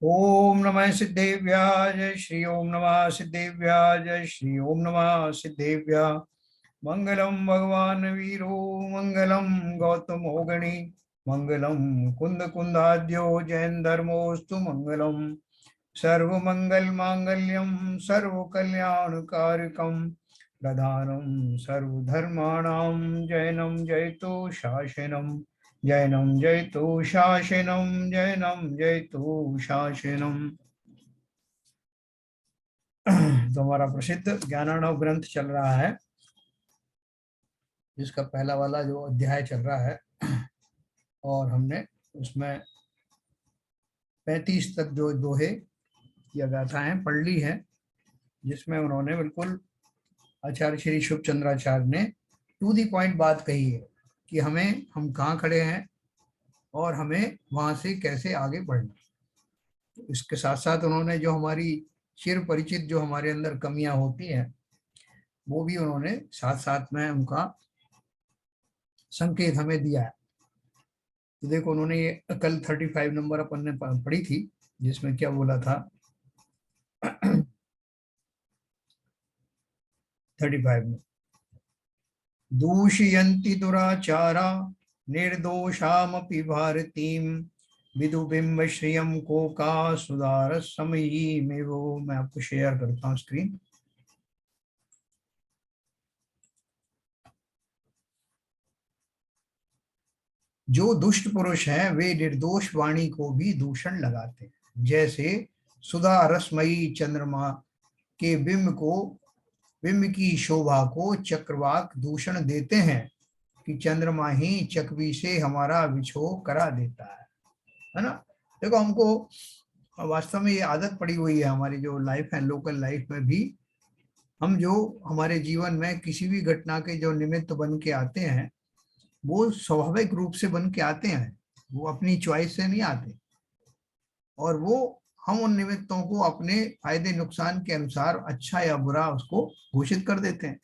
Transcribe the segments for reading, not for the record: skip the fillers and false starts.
ओम नमः सिद्धेभ्याय श्री ओम नमः सिद्धेभ्याय श्री ओम नमः सिद्धेभ्याय। मंगलम भगवान वीरो मंगलम गौतम गणि मंगलम कुंद कुंदाद्यो जैन धर्मोस्तु मंगलम। सर्व मंगल मांगल्यम सर्व कल्याण कारकम प्रधानम सर्वधर्माणां जैनम जयतु शासनम। जैनम जयतु शासनम जैनम जयतु शासनम। तो हमारा प्रसिद्ध ज्ञानार्णव ग्रंथ चल रहा है, जिसका पहला वाला जो अध्याय चल रहा है, और हमने उसमें 35 तक जो दोहे या गाथाएं पढ़ ली है, जिसमें उन्होंने बिल्कुल आचार्य श्री शुभ चंद्राचार्य ने टू दी पॉइंट बात कही है कि हम कहाँ खड़े हैं और हमें वहां से कैसे आगे बढ़ना। इसके साथ साथ उन्होंने जो हमारी चिर परिचित जो हमारे अंदर कमियां होती हैं, वो भी उन्होंने साथ साथ में उनका संकेत हमें दिया है। तो देखो, उन्होंने ये कल 35 नंबर अपन ने पढ़ी थी, जिसमें क्या बोला था 35 में, दूषयन्ति दुराचारा निर्दोषामपि भारतीम विदुबिंब श्रियम कोका सुधार समयी में। वो मैं आपको शेयर करता हूँ स्क्रीन। जो दुष्ट पुरुष हैं वे निर्दोष वाणी को भी दूषण लगाते हैं, जैसे सुधा रसमयी चंद्रमा के बिंब की शोभा को चक्रवाक दूषण देते हैं कि चंद्रमा ही चकवी से हमारा विछोह करा देता है ना। देखो, हमको वास्तव में ये आदत पड़ी हुई है हमारी जो लाइफ है, लोकल लाइफ में भी। हम जो हमारे जीवन में किसी भी घटना के जो निमित्त बन के आते हैं, वो स्वाभाविक रूप से बन के आते हैं, वो अपनी चॉइस से नहीं आते। और वो हम उन निमित्तों को अपने फायदे नुकसान के अनुसार अच्छा या बुरा उसको घोषित कर देते हैं,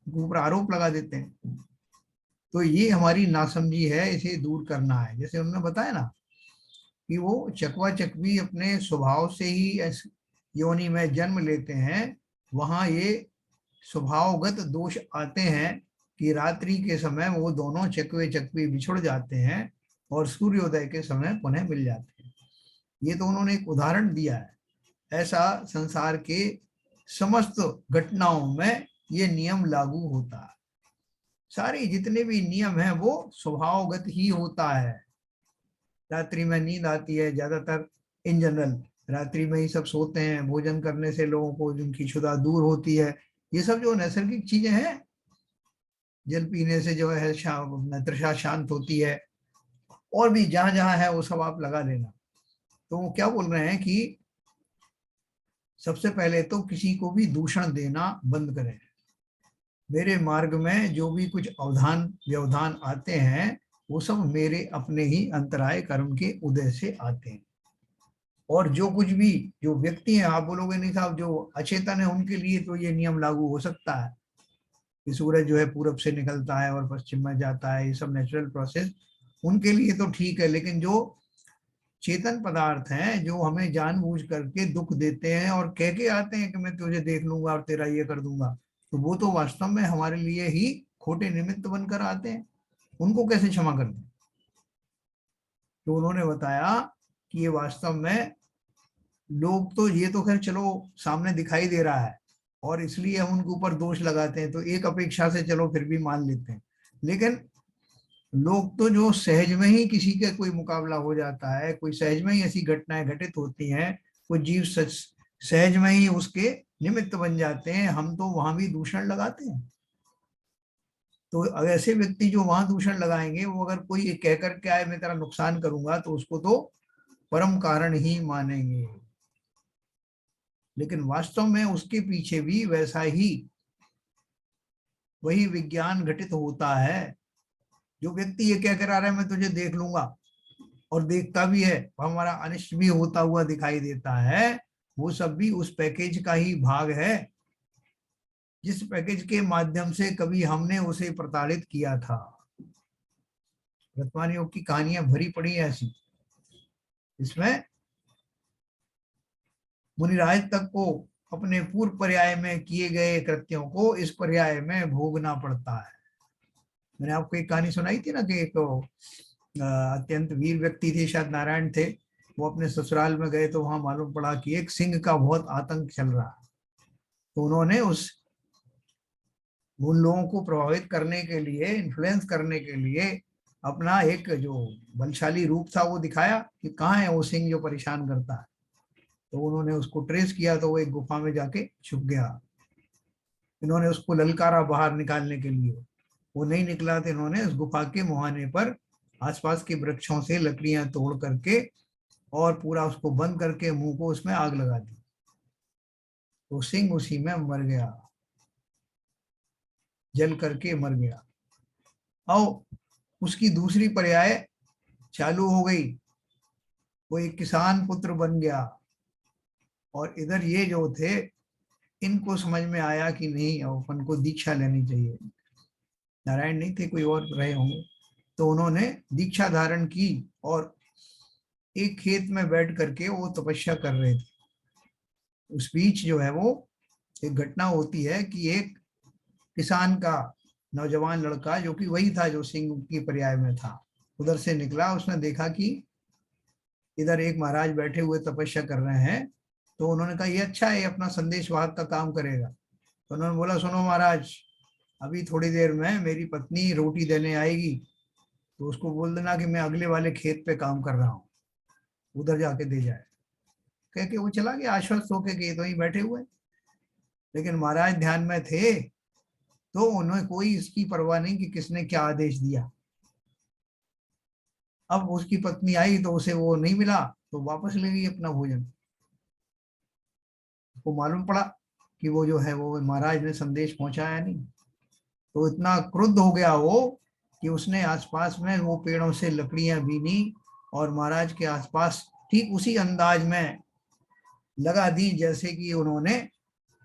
ऊपर आरोप लगा देते हैं। तो ये हमारी नासमझी है, इसे दूर करना है। जैसे उन्होंने बताया ना कि वो चकवा चकवी अपने स्वभाव से ही योनि में जन्म लेते हैं, वहां ये स्वभावगत दोष आते हैं कि रात्रि के समय वो दोनों चकवे चकवी बिछुड़ जाते हैं और सूर्योदय के समय पुनः मिल जाते हैं। ये तो उन्होंने एक उदाहरण दिया है। ऐसा संसार के समस्त घटनाओं में ये नियम लागू होता है। सारे जितने भी नियम हैं वो स्वभावगत ही होता है। रात्रि में नींद आती है, ज्यादातर इन जनरल रात्रि में ही सब सोते हैं। भोजन करने से लोगों को जिनकी क्षुधा दूर होती है, ये सब जो नैसर्गिक चीजें हैं। जल पीने से जो है तृषा शांत होती है, और भी जहां जहां है वो सब आप लगा लेना। तो वो क्या बोल रहे हैं कि सबसे पहले तो किसी को भी दूषण देना बंद करें। मेरे मार्ग में जो भी कुछ अवधान व्यवधान आते हैं, वो सब मेरे अपने ही अंतराय कर्म के उदय से आते हैं। और जो कुछ भी जो व्यक्ति हैं, आप बोलोगे नहीं साहब जो अचेतन है उनके लिए तो ये नियम लागू हो सकता है कि सूरज जो है पूरब से निकलता है और पश्चिम में जाता है, ये सब नेचुरल प्रोसेस उनके लिए तो ठीक है। लेकिन जो चेतन पदार्थ हैं, जो हमें जानबूझ करके दुख देते हैं और कह के आते हैं कि मैं तुझे देख लूंगा और तेरा ये कर दूंगा, तो वो तो वास्तव में हमारे लिए ही खोटे निमित्त बनकर आते हैं। उनको कैसे क्षमा कर दें? तो उन्होंने बताया कि ये वास्तव में लोग तो ये तो खैर चलो सामने दिखाई दे रहा है और इसलिए हम उनके ऊपर दोष लगाते हैं, तो एक अपेक्षा से चलो फिर भी मान लेते हैं। लेकिन लोग तो जो सहज में ही किसी का कोई मुकाबला हो जाता है, कोई सहज में ही ऐसी घटनाएं घटित होती हैं, कोई जीव सहज में ही उसके निमित्त बन जाते हैं, हम तो वहां भी दूषण लगाते हैं। तो अगर ऐसे व्यक्ति जो वहां दूषण लगाएंगे, वो अगर कोई ये कह करके आए मैं तेरा नुकसान करूंगा, तो उसको तो परम कारण ही मानेंगे। लेकिन वास्तव में उसके पीछे भी वैसा ही वही विज्ञान घटित होता है। जो व्यक्ति ये कह कर आ रहा है मैं तुझे देख लूंगा, और देखता भी है, हमारा अनिष्ट भी होता हुआ दिखाई देता है, वो सब भी उस पैकेज का ही भाग है, जिस पैकेज के माध्यम से कभी हमने उसे प्रताड़ित किया था। वर्तमान योग की कहानियां भरी पड़ी है ऐसी। इसमें मुनिराज तक को अपने पूर्व पर्याय में किए गए कृत्यों को इस पर्याय में भोगना पड़ता है। मैंने आपको एक कहानी सुनाई थी ना कि एक अत्यंत वीर व्यक्ति थे, शायद नारायण थे, वो अपने ससुराल में गए तो वहां मालूम पड़ा कि एक सिंह का बहुत आतंक चल रहा है। तो उन्होंने उन लोगों को प्रभावित करने के लिए, इन्फ्लुएंस करने के लिए अपना एक जो बलशाली रूप था वो दिखाया कि कहाँ है वो सिंह जो परेशान करता है। तो उन्होंने उसको ट्रेस किया तो वो एक गुफा में जाके छुप गया। इन्होंने उसको ललकारा बाहर निकालने के लिए, वो नहीं निकला तो इन्होंने उस गुफा के मुहाने पर आसपास के वृक्षों से लकड़ियां तोड़ करके और पूरा उसको बंद करके मुंह को उसमें आग लगा दी। तो सिंह उसी में मर गया, जल करके मर गया। और उसकी दूसरी पर्याय चालू हो गई, वो एक किसान पुत्र बन गया। और इधर ये जो थे, इनको समझ में आया कि नहीं अपन को दीक्षा लेनी चाहिए। नारायण नहीं थे, कोई और रहे होंगे। तो उन्होंने दीक्षा धारण की और एक खेत में बैठ करके वो तपस्या कर रहे थे। उस बीच जो है वो एक घटना होती है कि एक किसान का नौजवान लड़का, जो कि वही था जो सिंह की पर्याय में था, उधर से निकला। उसने देखा कि इधर एक महाराज बैठे हुए तपस्या कर रहे हैं। तो उन्होंने कहा ये अच्छा है, ये अपना संदेश वाहक का काम करेगा। तो उन्होंने बोला सुनो महाराज, अभी थोड़ी देर में मेरी पत्नी रोटी देने आएगी, तो उसको बोल देना कि मैं अगले वाले खेत पे काम कर रहा हूँ, उधर जाके दे जाए। कह के वो चला गया आश्वस्त होके कि ये तो वहीं बैठे हुए। लेकिन महाराज ध्यान में थे, तो उन्हें कोई इसकी परवाह नहीं कि किसने क्या आदेश दिया। अब उसकी पत्नी आई तो उसे वो नहीं मिला, तो वापस ले गई अपना भोजन। वो मालूम पड़ा कि वो जो है वो महाराज ने संदेश पहुंचाया नहीं। तो इतना क्रुद्ध हो गया वो कि उसने आसपास में वो पेड़ों से लकड़ियां बीनी और महाराज के आसपास ठीक उसी अंदाज में लगा दी जैसे कि उन्होंने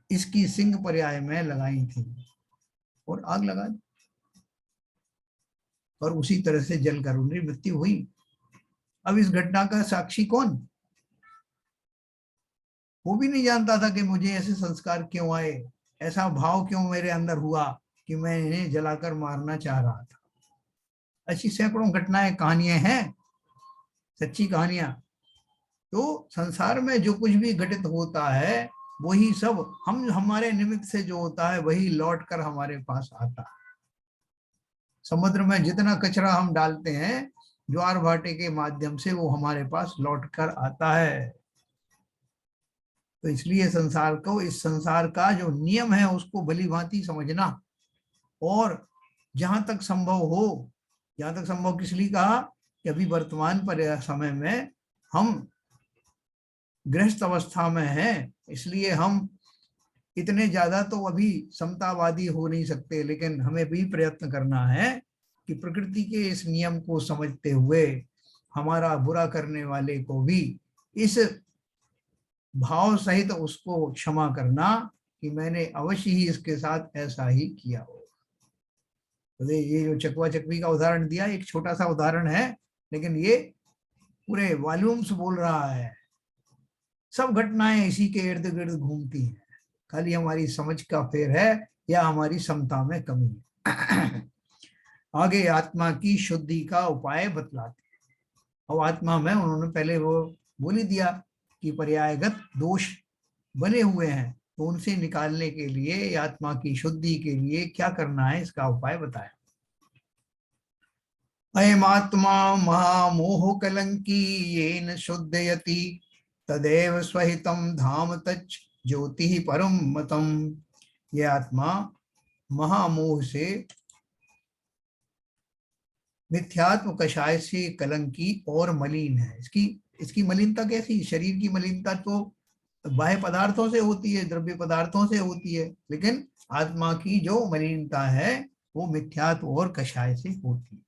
इसकी सिंह पर्याय में लगाई थी, और आग लगा दी। और उसी तरह से जलकर उनकी मृत्यु हुई। अब इस घटना का साक्षी कौन? वो भी नहीं जानता था कि मुझे ऐसे संस्कार क्यों आए, ऐसा भाव क्यों मेरे अंदर हुआ कि मैं इन्हें जलाकर मारना चाह रहा था। ऐसी सैकड़ों घटनाएं, कहानियां हैं, सच्ची कहानियां। तो संसार में जो कुछ भी घटित होता है वही सब हम हमारे निमित्त से जो होता है वही लौट कर हमारे पास आता है। समुद्र में जितना कचरा हम डालते हैं, ज्वार भाटे के माध्यम से वो हमारे पास लौट कर आता है। तो इसलिए संसार को, इस संसार का जो नियम है उसको भली भांति समझना, और जहां तक संभव हो, जहां तक संभव किस लिए कहा कि अभी वर्तमान पर समय में हम गृहस्थ अवस्था में हैं, इसलिए हम इतने ज्यादा तो अभी समतावादी हो नहीं सकते, लेकिन हमें भी प्रयत्न करना है कि प्रकृति के इस नियम को समझते हुए हमारा बुरा करने वाले को भी इस भाव सहित उसको क्षमा करना कि मैंने अवश्य ही इसके साथ ऐसा ही किया हो। तो ये जो चकवा चकवी का उदाहरण दिया, एक छोटा सा उदाहरण है, लेकिन ये पूरे वॉल्यूम्स बोल रहा है। सब घटनाएं इसी के इर्द गिर्द घूमती हैं, खाली हमारी समझ का फेर है या हमारी समता में कमी है। आगे आत्मा की शुद्धि का उपाय बतलाते हैं। अब आत्मा में उन्होंने पहले वो बोल ही दिया कि पर्यायगत दोष बने हुए हैं, तो उनसे निकालने के लिए, आत्मा की शुद्धि के लिए क्या करना है, इसका उपाय बताया। अयमात्मा महामोह कलंकी येन शुद्धयति तदेव स्वहितम धाम तच्च ज्योति परम मतम। यह आत्मा महामोह से, मिथ्यात्व कषाय से कलंकी और मलिन है। इसकी मलिनता कैसी? शरीर की मलिनता तो बाह्य पदार्थों से होती है, द्रव्य पदार्थों से होती है, लेकिन आत्मा की जो मलिनता है वो मिथ्यात्व और कषाय से होती है।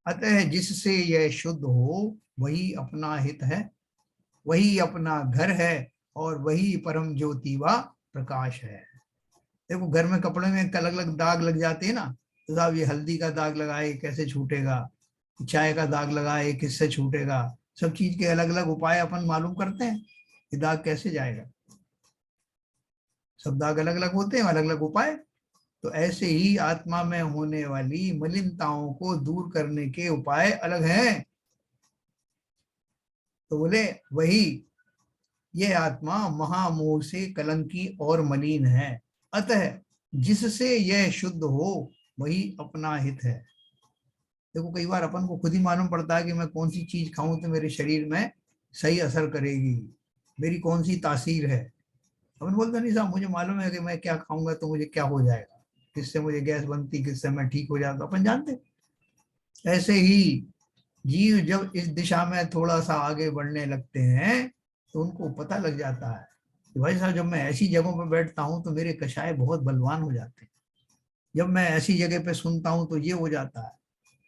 अतः जिससे यह शुद्ध हो वही अपना हित है, वही अपना घर है, और वही परम ज्योति व प्रकाश है। देखो घर में कपड़े में अलग अलग दाग लग जाते हैं ना, तो साहब ये हल्दी का दाग लगाए कैसे छूटेगा, चाय का दाग लगाए किससे छूटेगा, सब चीज के अलग अलग उपाय अपन मालूम करते हैं। ये दाग कैसे जाएगा? सब दाग अलग अलग होते हैं, अलग अलग उपाय। तो ऐसे ही आत्मा में होने वाली मलिनताओं को दूर करने के उपाय अलग हैं। तो बोले वही, ये आत्मा महामोह से कलंकी और मलिन है, अतः जिससे यह शुद्ध हो वही अपना हित है। देखो कई बार अपन को खुद ही मालूम पड़ता है कि मैं कौन सी चीज खाऊं तो मेरे शरीर में सही असर करेगी, मेरी कौन सी तासीर है। अपन बोलते नहीं साहब मुझे मालूम है कि मैं क्या खाऊंगा तो मुझे क्या हो जाएगा, किससे मुझे गैस बनती, किससे मैं ठीक हो जाता, अपन जानते। ऐसे ही जीव जब इस दिशा में थोड़ा सा आगे बढ़ने लगते हैं तो उनको पता लग जाता है कि भाई साहब जब मैं ऐसी जगहों पर बैठता हूँ तो मेरे कषाय बहुत बलवान हो जाते हैं, जब मैं ऐसी जगह पे सुनता हूँ तो ये हो जाता है,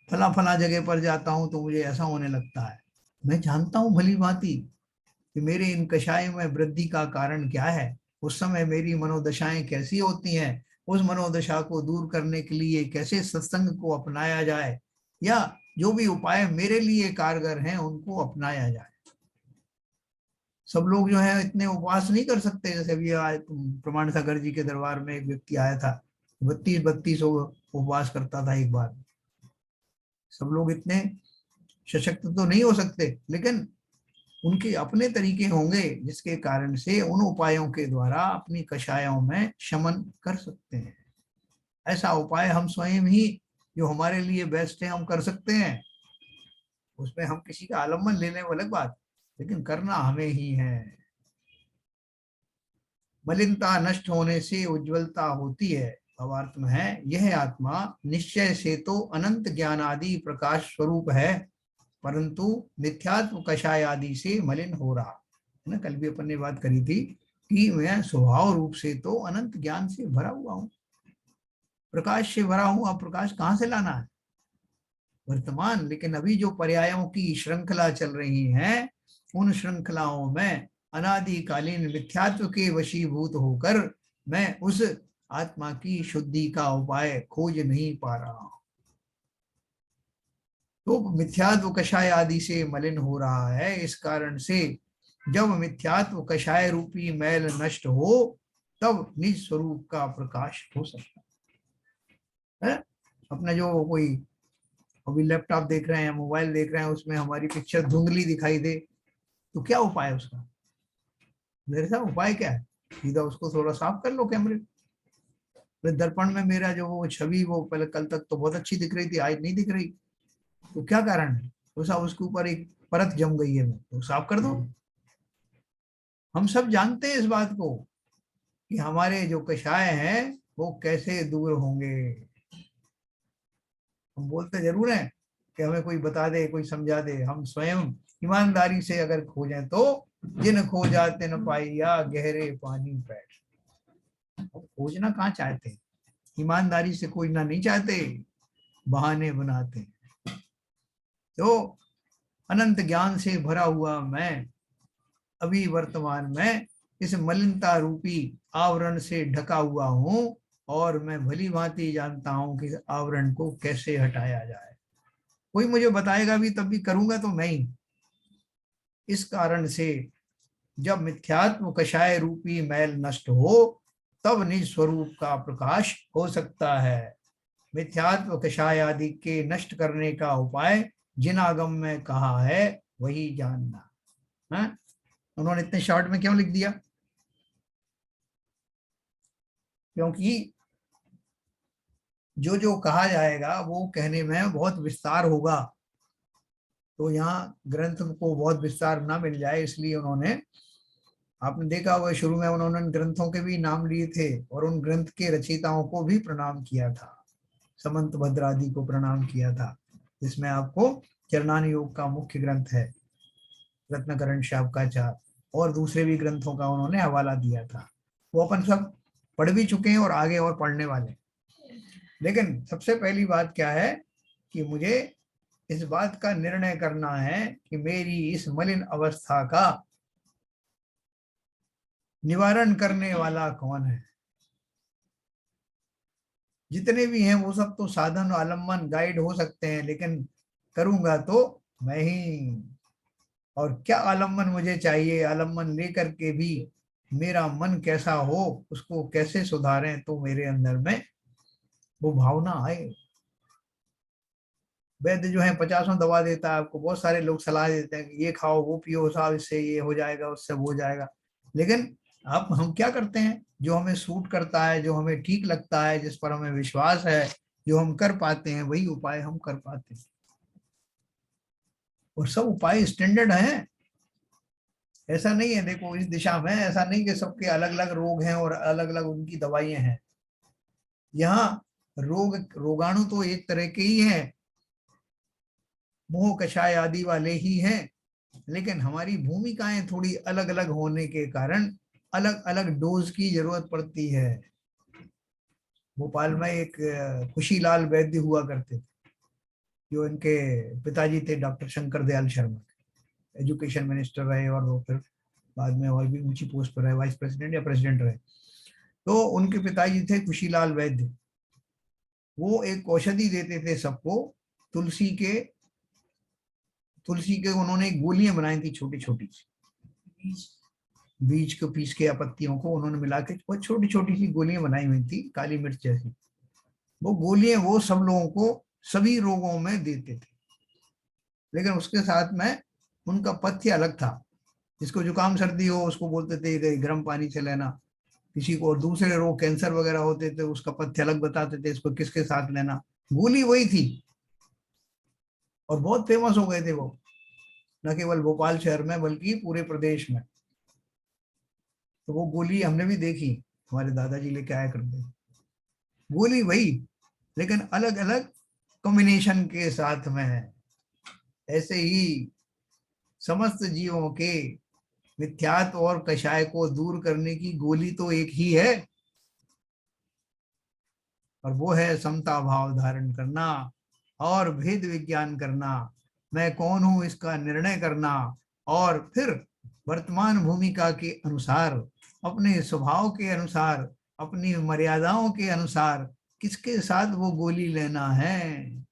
फला फला जगह पर जाता हूँ तो मुझे ऐसा होने लगता है। मैं जानता हूँ भली भांति कि मेरे इन कषायों में वृद्धि का कारण क्या है, उस समय मेरी मनोदशाएं कैसी होती हैं, उस मनोदशा को दूर करने के लिए कैसे सत्संग को अपनाया जाए, या जो भी उपाय मेरे लिए कारगर हैं उनको अपनाया जाए। सब लोग जो है इतने उपवास नहीं कर सकते। जैसे अभी आज प्रमाण सागर जी के दरबार में एक व्यक्ति आया था, 32 उपवास करता था एक बार। सब लोग इतने सशक्त तो नहीं हो सकते, लेकिन उनके अपने तरीके होंगे जिसके कारण से उन उपायों के द्वारा अपनी कषायों में शमन कर सकते हैं। ऐसा उपाय हम स्वयं ही जो हमारे लिए बेस्ट है हम कर सकते हैं। उसमें हम किसी का आलम्बन लेने वो अलग बात, लेकिन करना हमें ही है। मलिनता नष्ट होने से उज्जवलता होती है। भावार्थ में है यह आत्मा निश्चय से तो अनंत ज्ञान आदि प्रकाश स्वरूप है, परंतु मिथ्यात्व कषाय आदि से मलिन हो रहा है ना। कल भी अपन ने बात करी थी कि मैं स्वभाव रूप से तो अनंत ज्ञान से भरा हुआ हूँ, प्रकाश से भरा हूँ। अब प्रकाश कहाँ से लाना है? वर्तमान। लेकिन अभी जो पर्यायों की श्रृंखला चल रही है उन श्रृंखलाओं में अनादिकालीन मिथ्यात्व के वशीभूत होकर मैं उस आत्मा की शुद्धि का उपाय खोज नहीं पा रहा हूं। तो मिथ्यात्व कषाय आदि से मलिन हो रहा है। इस कारण से जब मिथ्यात्व कषाय रूपी मैल नष्ट हो तब निज स्वरूप का प्रकाश हो सकता है। अपना जो कोई अभी लैपटॉप देख रहे हैं, मोबाइल देख रहे हैं, उसमें हमारी पिक्चर धुंधली दिखाई दे तो क्या उपाय है उसका? मेरे साथ उपाय क्या है? सीधा उसको थोड़ा साफ कर लो कैमरे। दर्पण में मेरा जो वो छवि वो पहले कल तक तो बहुत अच्छी दिख रही थी, आज नहीं दिख रही, तो क्या कारण है? तो साहब उसके ऊपर एक परत जम गई है, तो साफ कर दो। हम सब जानते हैं इस बात को कि हमारे जो कषाय हैं वो कैसे दूर होंगे। हम बोलते जरूर हैं कि हमें कोई बता दे, कोई समझा दे। हम स्वयं ईमानदारी से अगर खोजें तो जिन खोजा तिन पाइया गहरे पानी बैठ। खोजना कहाँ चाहते हैं? ईमानदारी से खोजना नहीं चाहते, बहाने बनाते हैं। तो अनंत ज्ञान से भरा हुआ मैं अभी वर्तमान में इस मलिनता रूपी आवरण से ढका हुआ हूं, और मैं भली भांति जानता हूं कि आवरण को कैसे हटाया जाए। कोई मुझे बताएगा भी तब भी करूंगा तो मैं ही। इस कारण से जब मिथ्यात्व कषाय रूपी मैल नष्ट हो तब निज स्वरूप का प्रकाश हो सकता है। मिथ्यात्व कषाय आदि के नष्ट करने का उपाय जिन आगम में कहा है वही जानना है। उन्होंने इतने शॉर्ट में क्यों लिख दिया? क्योंकि जो जो कहा जाएगा वो कहने में बहुत विस्तार होगा, तो यहाँ ग्रंथ को बहुत विस्तार ना मिल जाए इसलिए उन्होंने, आपने देखा हुआ शुरू में उन्होंने ग्रंथों के भी नाम लिए थे और उन ग्रंथ के रचयिताओं को भी प्रणाम किया था। समंत भद्र आदि को प्रणाम किया था, जिसमें आपको चरणान योग का मुख्य ग्रंथ है रत्नकरण शावकाचार, और दूसरे भी ग्रंथों का उन्होंने हवाला दिया था। वो अपन सब पढ़ भी चुके हैं और आगे और पढ़ने वाले। लेकिन सबसे पहली बात क्या है कि मुझे इस बात का निर्णय करना है कि मेरी इस मलिन अवस्था का निवारण करने वाला कौन है। जितने भी हैं वो सब तो साधन आलम्बन गाइड हो सकते हैं, लेकिन करूंगा तो मैं ही। और क्या आलम्बन मुझे चाहिए, आलम्बन लेकर के भी मेरा मन कैसा हो, उसको कैसे सुधारें तो मेरे अंदर में वो भावना आए। वैद्य जो है 50 दवा देता है आपको, बहुत सारे लोग सलाह देते हैं कि ये खाओ वो पियो साहब, इससे ये हो जाएगा उससे वो हो जाएगा। लेकिन अब हम क्या करते हैं, जो हमें सूट करता है, जो हमें ठीक लगता है, जिस पर हमें विश्वास है, जो हम कर पाते हैं, वही उपाय हम कर पाते हैं। और सब उपाय स्टैंडर्ड हैं, ऐसा नहीं है देखो इस दिशा में, ऐसा नहीं कि सबके अलग अलग रोग हैं और अलग अलग उनकी दवाइयां हैं। यहाँ रोगाणु तो एक तरह के ही हैं, मोह कषाय आदि वाले ही हैं, लेकिन हमारी भूमिकाएं थोड़ी अलग अलग होने के कारण अलग अलग डोज की जरूरत पड़ती है। भोपाल में एक खुशीलाल वैद्य हुआ करते थे, जो इनके पिताजी थे doctor Shankar Dayal Sharma, education minister रहे और वो फिर बाद में और भी ऊंची पोस्ट पर रहे, वाइस प्रेसिडेंट या प्रेसिडेंट रहे। तो उनके पिताजी थे खुशीलाल वैद्य। वो एक औषधि देते थे सबको, तुलसी के तुलसी के उन्होंने गोलियां बनाई थी छोटी छोटी, बीज को पीस के या पत्तियों को उन्होंने मिला के बहुत छोटी छोटी सी गोलियां बनाई हुई थी, काली मिर्च जैसी। वो गोलियां वो सब लोगों को सभी रोगों में देते थे, लेकिन उसके साथ में उनका पथ्य अलग था। जिसको जुकाम सर्दी हो उसको बोलते थे कि गर्म पानी से लेना, किसी को दूसरे रोग कैंसर वगैरह होते थे उसका पथ्य अलग बताते थे, इसको किसके साथ लेना। गोली वही थी और बहुत फेमस हो गए थे वो, न केवल भोपाल शहर में बल्कि पूरे प्रदेश में। तो वो गोली हमने भी देखी, हमारे दादाजी लेके आया करते, गोली वही लेकिन अलग अलग कॉम्बिनेशन के साथ में है। ऐसे ही समस्त जीवों के मिथ्यात्व और कषाय को दूर करने की गोली तो एक ही है, और वो है समता भाव धारण करना और भेद विज्ञान करना, मैं कौन हूं इसका निर्णय करना, और फिर वर्तमान भूमिका के अनुसार, अपने स्वभाव के अनुसार, अपनी मर्यादाओं के अनुसार किसके साथ वो गोली लेना है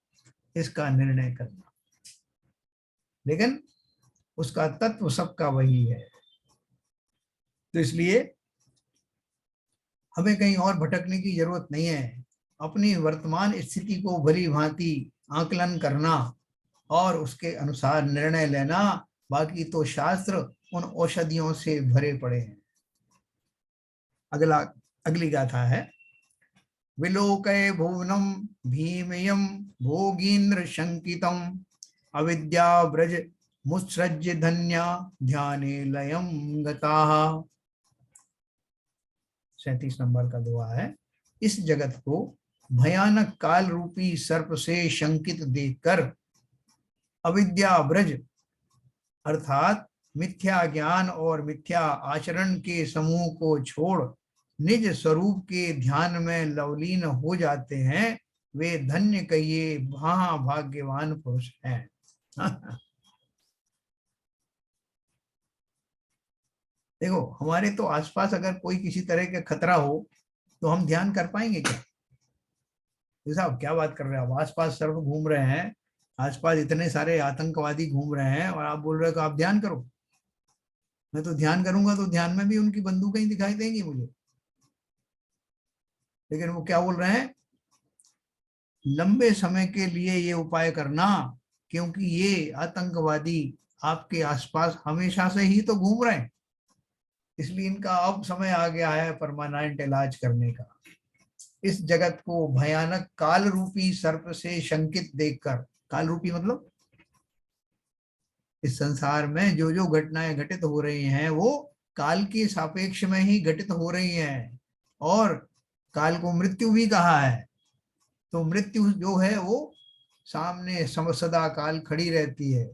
इसका निर्णय करना। लेकिन उसका तत्व सबका वही है। तो इसलिए हमें कहीं और भटकने की जरूरत नहीं है, अपनी वर्तमान स्थिति को भली भांति आकलन करना और उसके अनुसार निर्णय लेना। बाकी तो शास्त्र उन औषधियों से भरे पड़े हैं। अगली गाथा है, विलोकय भुवनम भीमयम भोगीन्द्र शंकितम अविद्या ब्रज मुत्सृज्य धन्या ध्याने लयम गताः। 37 नंबर का दुआ है। इस जगत को भयानक काल रूपी सर्प से शंकित देखकर अविद्या ब्रज अर्थात मिथ्या ज्ञान और मिथ्या आचरण के समूह को छोड़ निज स्वरूप के ध्यान में लवलीन हो जाते हैं, वे धन्य कहिए महाभाग्यवान पुरुष हैं। देखो हमारे तो आसपास अगर कोई किसी तरह का खतरा हो तो हम ध्यान कर पाएंगे क्या? साहब क्या बात कर रहे हैं आप, आसपास सर्व घूम रहे हैं, आसपास इतने सारे आतंकवादी घूम रहे हैं और आप बोल रहे हो कि आप ध्यान करो। मैं तो ध्यान करूंगा तो ध्यान में भी उनकी बंदूकें ही दिखाई देंगी मुझे। लेकिन वो क्या बोल रहे हैं, लंबे समय के लिए ये उपाय करना, क्योंकि ये आतंकवादी आपके आसपास हमेशा से ही तो घूम रहे हैं, इसलिए इनका अब समय आ गया है परमानेंट इलाज करने का। इस जगत को भयानक काल रूपी सर्प से शंकित देखकर, काल रूपी मतलब इस संसार में जो जो घटनाएं घटित हो रही हैं वो काल के सापेक्ष में ही घटित हो रही हैं, और काल को मृत्यु भी कहा है। तो मृत्यु जो है वो सामने सदा काल खड़ी रहती है,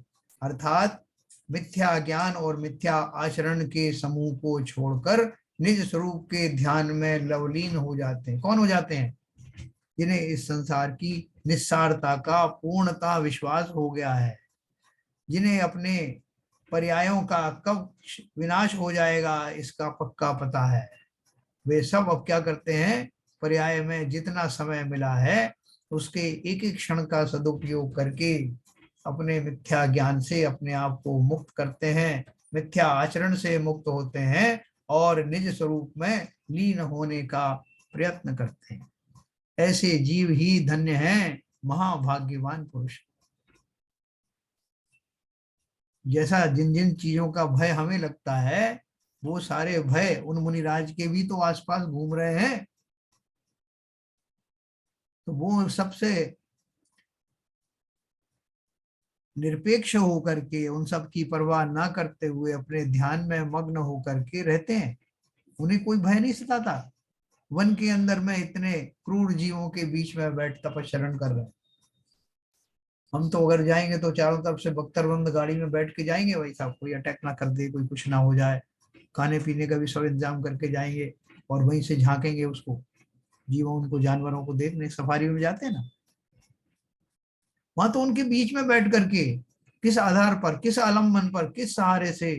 अर्थात मिथ्या ज्ञान और मिथ्या आचरण के समूह को छोड़कर निज स्वरूप के ध्यान में लवलीन हो जाते हैं। कौन हो जाते हैं? जिन्हें इस संसार की निस्सारता का पूर्णता विश्वास हो गया है, जिन्हें अपने पर्यायों का कब विनाश हो जाएगा इसका पक्का पता है। वे सब अब क्या करते हैं, पर्याय में जितना समय मिला है उसके एक एक क्षण का सदुपयोग करके अपने मिथ्या ज्ञान से अपने आप को मुक्त करते हैं, मिथ्या आचरण से मुक्त होते हैं और निज स्वरूप में लीन होने का प्रयत्न करते हैं। ऐसे जीव ही धन्य हैं, महाभाग्यवान पुरुष। जैसा जिन जिन चीजों का भय हमें लगता है, वो सारे भय उन मुनिराज के भी तो आसपास घूम रहे हैं। तो वो सबसे निरपेक्ष होकर के, उन सब की परवाह ना करते हुए अपने ध्यान में मग्न होकर के रहते हैं। उन्हें कोई भय नहीं सताता। वन के अंदर में इतने क्रूर जीवों के बीच में बैठ तपस्या कर रहे हैं। हम तो अगर जाएंगे तो चारों तरफ से बख्तरबंद गाड़ी में बैठ के जाएंगे, भाई साहब कोई अटैक ना कर दे, कोई कुछ ना हो जाए। खाने पीने का भी सब इंतजाम करके जाएंगे और वहीं से झांकेंगे उसको, जीवों उनको जानवरों को देखने। सफारी में जाते हैं ना, वहां तो उनके बीच में बैठ करके किस आधार पर, किस आलम्बन पर, किस सहारे से,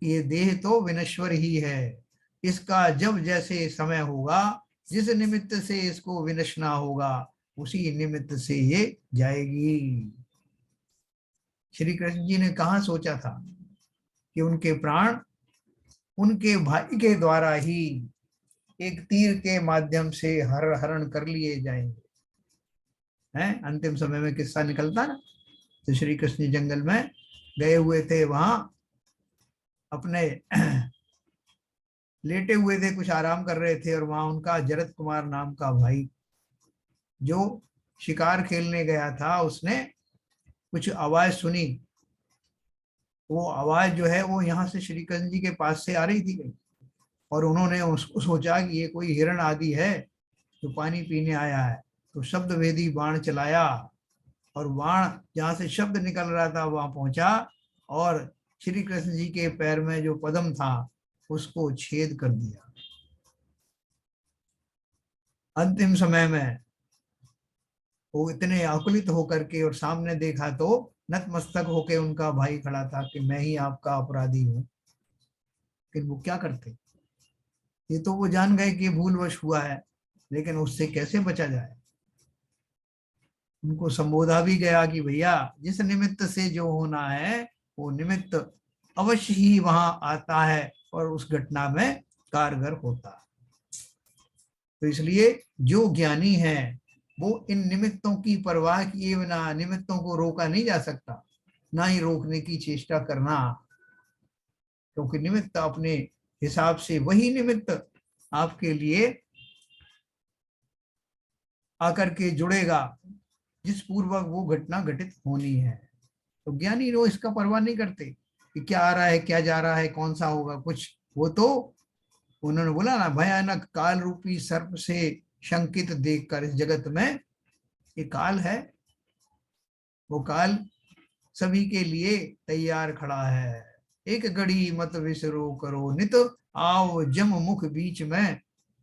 ये देह तो विनश्वर ही है, इसका जब जैसे समय होगा, जिस निमित्त से इसको विनशना होगा, उसी निमित्त से ये जाएगी। श्री कृष्ण जी ने कहा सोचा था कि उनके प्राण उनके भाई के द्वारा ही एक तीर के माध्यम से हरण कर लिए जाएंगे। हैं, अंतिम समय में किस्सा निकलता ना, तो श्री कृष्ण जंगल में गए हुए थे, वहां अपने लेटे हुए थे, कुछ आराम कर रहे थे, और वहां उनका जरत कुमार नाम का भाई जो शिकार खेलने गया था, उसने कुछ आवाज सुनी। वो आवाज जो है वो यहाँ से श्री कृष्ण जी के पास से आ रही थी कहीं, और उन्होंने उसको सोचा कि ये कोई हिरण आदि है जो पानी पीने आया है। तो शब्द वेदी बाण चलाया, और बाण जहां से शब्द निकल रहा था वहां पहुंचा, और श्री कृष्ण जी के पैर में जो पद्म था उसको छेद कर दिया। अंतिम समय में वो इतने आकुलित होकर के, और सामने देखा तो नतमस्तक होके उनका भाई खड़ा था कि मैं ही आपका अपराधी हूं। लेकिन वो क्या करते, ये तो वो जान गए कि भूलवश हुआ है, लेकिन उससे कैसे बचा जाए। उनको संबोधा भी गया कि भैया, जिस निमित्त से जो होना है वो निमित्त अवश्य ही वहां आता है और उस घटना में कारगर होता है। तो इसलिए जो ज्ञानी है वो इन निमित्तों की परवाह किए बिना, निमित्तों को रोका नहीं जा सकता, ना ही रोकने की चेष्टा करना, क्योंकि निमित्त अपने हिसाब से वही निमित्त आपके लिए आकर के जुड़ेगा जिस पूर्वक वो घटना घटित होनी है। तो ज्ञानी लोग इसका परवाह नहीं करते कि क्या आ रहा है, क्या जा रहा है, कौन सा होगा कुछ। वो तो, उन्होंने बोला ना, भयानक काल रूपी सर्प से शंकित देखकर इस जगत में, ये काल है, वो काल सभी के लिए तैयार खड़ा है। एक घड़ी मत विसरो करो नित, आओ जम मुख बीच में।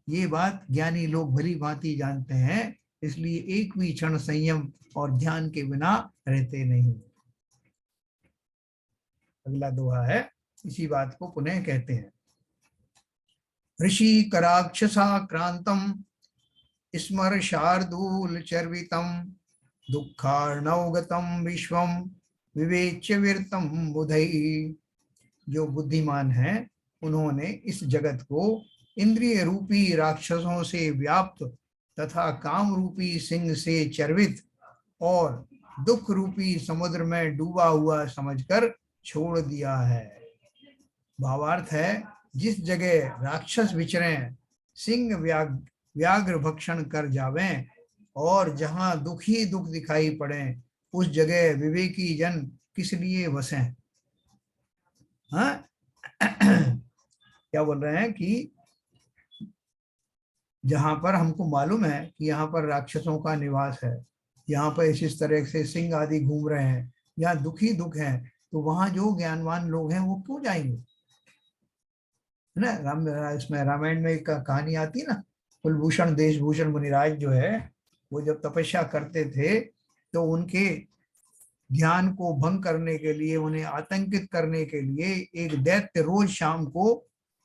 ये बात ज्ञानी लोग भली भांति जानते हैं, इसलिए एक भी क्षण संयम और ध्यान के बिना रहते नहीं। अगला दोहा है, इसी बात को पुनः कहते हैं। ऋषि कराक्षसाक्रांतम स्मर शार्दूल चर्वितम, दुःखार्णवगतम विश्वम विवेच्य वीरतम बुधई। जो बुद्धिमान है उन्होंने इस जगत को इंद्रिय रूपी राक्षसों से व्याप्त तथा काम रूपी सिंह से चर्वित और दुख रूपी समुद्र में डूबा हुआ समझकर छोड़ दिया है। भावार्थ है, जिस जगह राक्षस विचरें, सिंह व्याघ्र भक्षण कर जावें, और जहां दुख ही दुख दिखाई पड़े, उस जगह विवेकी जन किस लिए बसें। हाँ क्या बोल रहे हैं कि जहां पर हमको मालूम है कि यहाँ पर राक्षसों का निवास है, यहाँ पर इस तरह से सिंह आदि घूम रहे हैं, यहाँ दुखी दुख है, तो वहां जो ज्ञानवान लोग हैं वो क्यों जाएंगे, है ना। इसमें रामायण में एक कहानी आती है ना, कुलभूषण देशभूषण मुनिराज जो है, वो जब तपस्या करते थे तो उनके ध्यान को भंग करने के लिए, उन्हें आतंकित करने के लिए एक दैत्य रोज शाम को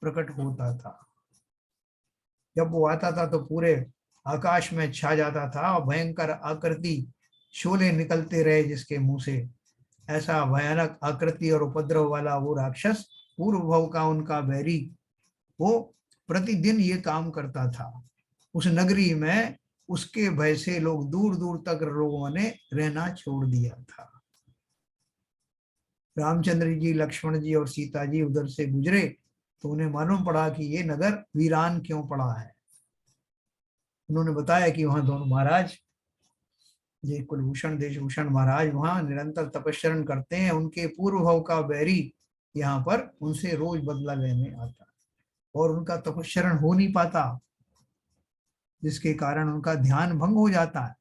प्रकट होता था। जब वो आता था तो पूरे आकाश में छा जाता था, और भयंकर आकृति शोले निकलते रहे जिसके मुंह से, ऐसा भयानक आकृति और उपद्रव वाला वो राक्षस, पूर्व भव का उनका बैरी, वो प्रतिदिन ये काम करता था। उस नगरी में उसके भय से लोग दूर दूर तक लोगों ने रहना छोड़ दिया था। रामचंद्र जी, लक्ष्मण जी और सीता जी उधर से गुजरे तो उन्हें मालूम पड़ा कि ये नगर वीरान क्यों पड़ा है। उन्होंने बताया कि वहां दोनों महाराज, ये कुलभूषण देशभूषण महाराज वहां निरंतर तपस्या करते हैं, उनके पूर्व भव का बैरी यहाँ पर उनसे रोज बदला लेने आता है और उनका तपस्या हो नहीं पाता, जिसके कारण उनका ध्यान भंग हो जाता है।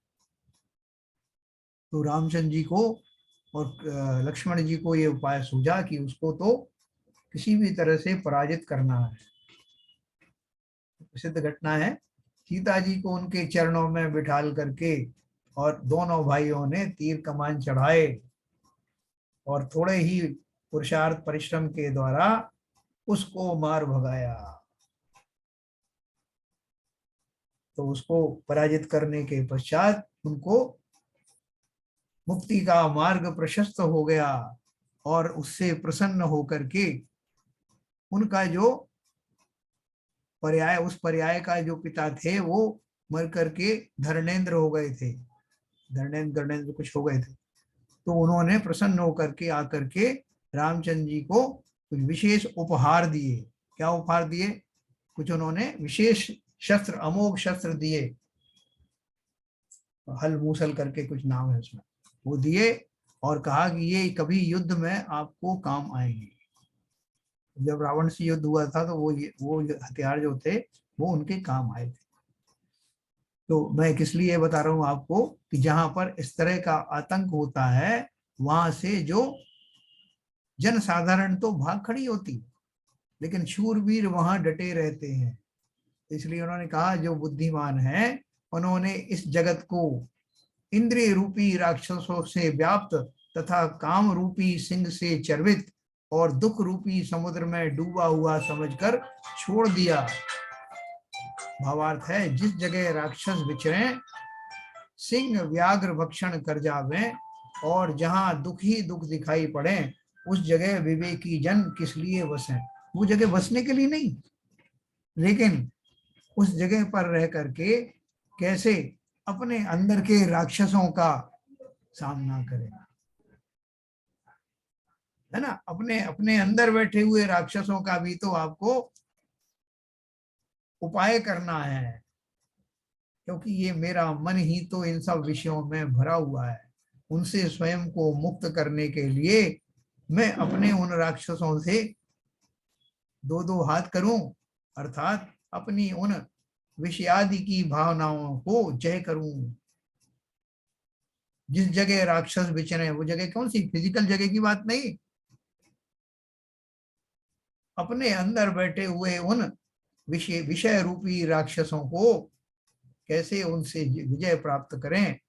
तो रामचंद्र जी को और लक्ष्मण जी को ये उपाय सूझा कि उसको तो किसी भी तरह से पराजित करना है। प्रसिद्ध घटना है, सीता जी को उनके चरणों में बिठाल करके और दोनों भाइयों ने तीर कमान चढ़ाए और थोड़े ही पुरुषार्थ परिश्रम के द्वारा उसको मार भगाया। तो उसको पराजित करने के पश्चात उनको मुक्ति का मार्ग प्रशस्त हो गया और उससे प्रसन्न होकर के उनका जो पर्याय, उस पर्याय का जो पिता थे वो मर करके धर्मेंद्र हो गए थे, धर्मेंद्र कुछ हो गए थे। तो उन्होंने प्रसन्न होकर के आकर के रामचंद्र जी को कुछ विशेष उपहार दिए। क्या उपहार दिए? कुछ उन्होंने विशेष शस्त्र, अमोघ शस्त्र दिए, हल मूसल करके कुछ नाम है उसमें, वो दिए और कहा कि ये कभी युद्ध में आपको काम आएंगे। जब रावण से युद्ध हुआ था तो वो हथियार जो थे वो उनके काम आए थे। तो मैं किस लिए बता रहा हूं आपको कि जहां पर इस तरह का आतंक होता है वहां से जो जन साधारण तो भाग खड़ी होती, लेकिन शूरवीर वहां डटे रहते हैं। इसलिए उन्होंने कहा जो बुद्धिमान है उन्होंने इस जगत को इंद्रिय रूपी राक्षसों से व्याप्त तथा काम रूपी सिंह से चर्वित और दुख रूपी समुद्र में डूबा हुआ समझकर छोड़ दिया। भावार्थ है, जिस जगह राक्षस विचरे, सिंह व्याघ्र भक्षण कर जावे और जहां दुख ही दुख दिखाई पड़े, उस जगह विवेकी जन किस लिए बसे? वो जगह बसने के लिए नहीं, लेकिन उस जगह पर रह करके कैसे अपने अंदर के राक्षसों का सामना करेगा, है ना। अपने अपने अंदर बैठे हुए राक्षसों का भी तो आपको उपाय करना है, क्योंकि ये मेरा मन ही तो इन सब विषयों में भरा हुआ है। उनसे स्वयं को मुक्त करने के लिए मैं अपने उन राक्षसों से दो दो हाथ करूं, अर्थात अपनी उन विषयादि की भावनाओं को जय करूं। जिस जगह राक्षस विचरे, वो जगह कौन सी? फिजिकल जगह की बात नहीं, अपने अंदर बैठे हुए उन विषय विषय रूपी राक्षसों को कैसे उनसे विजय प्राप्त करें,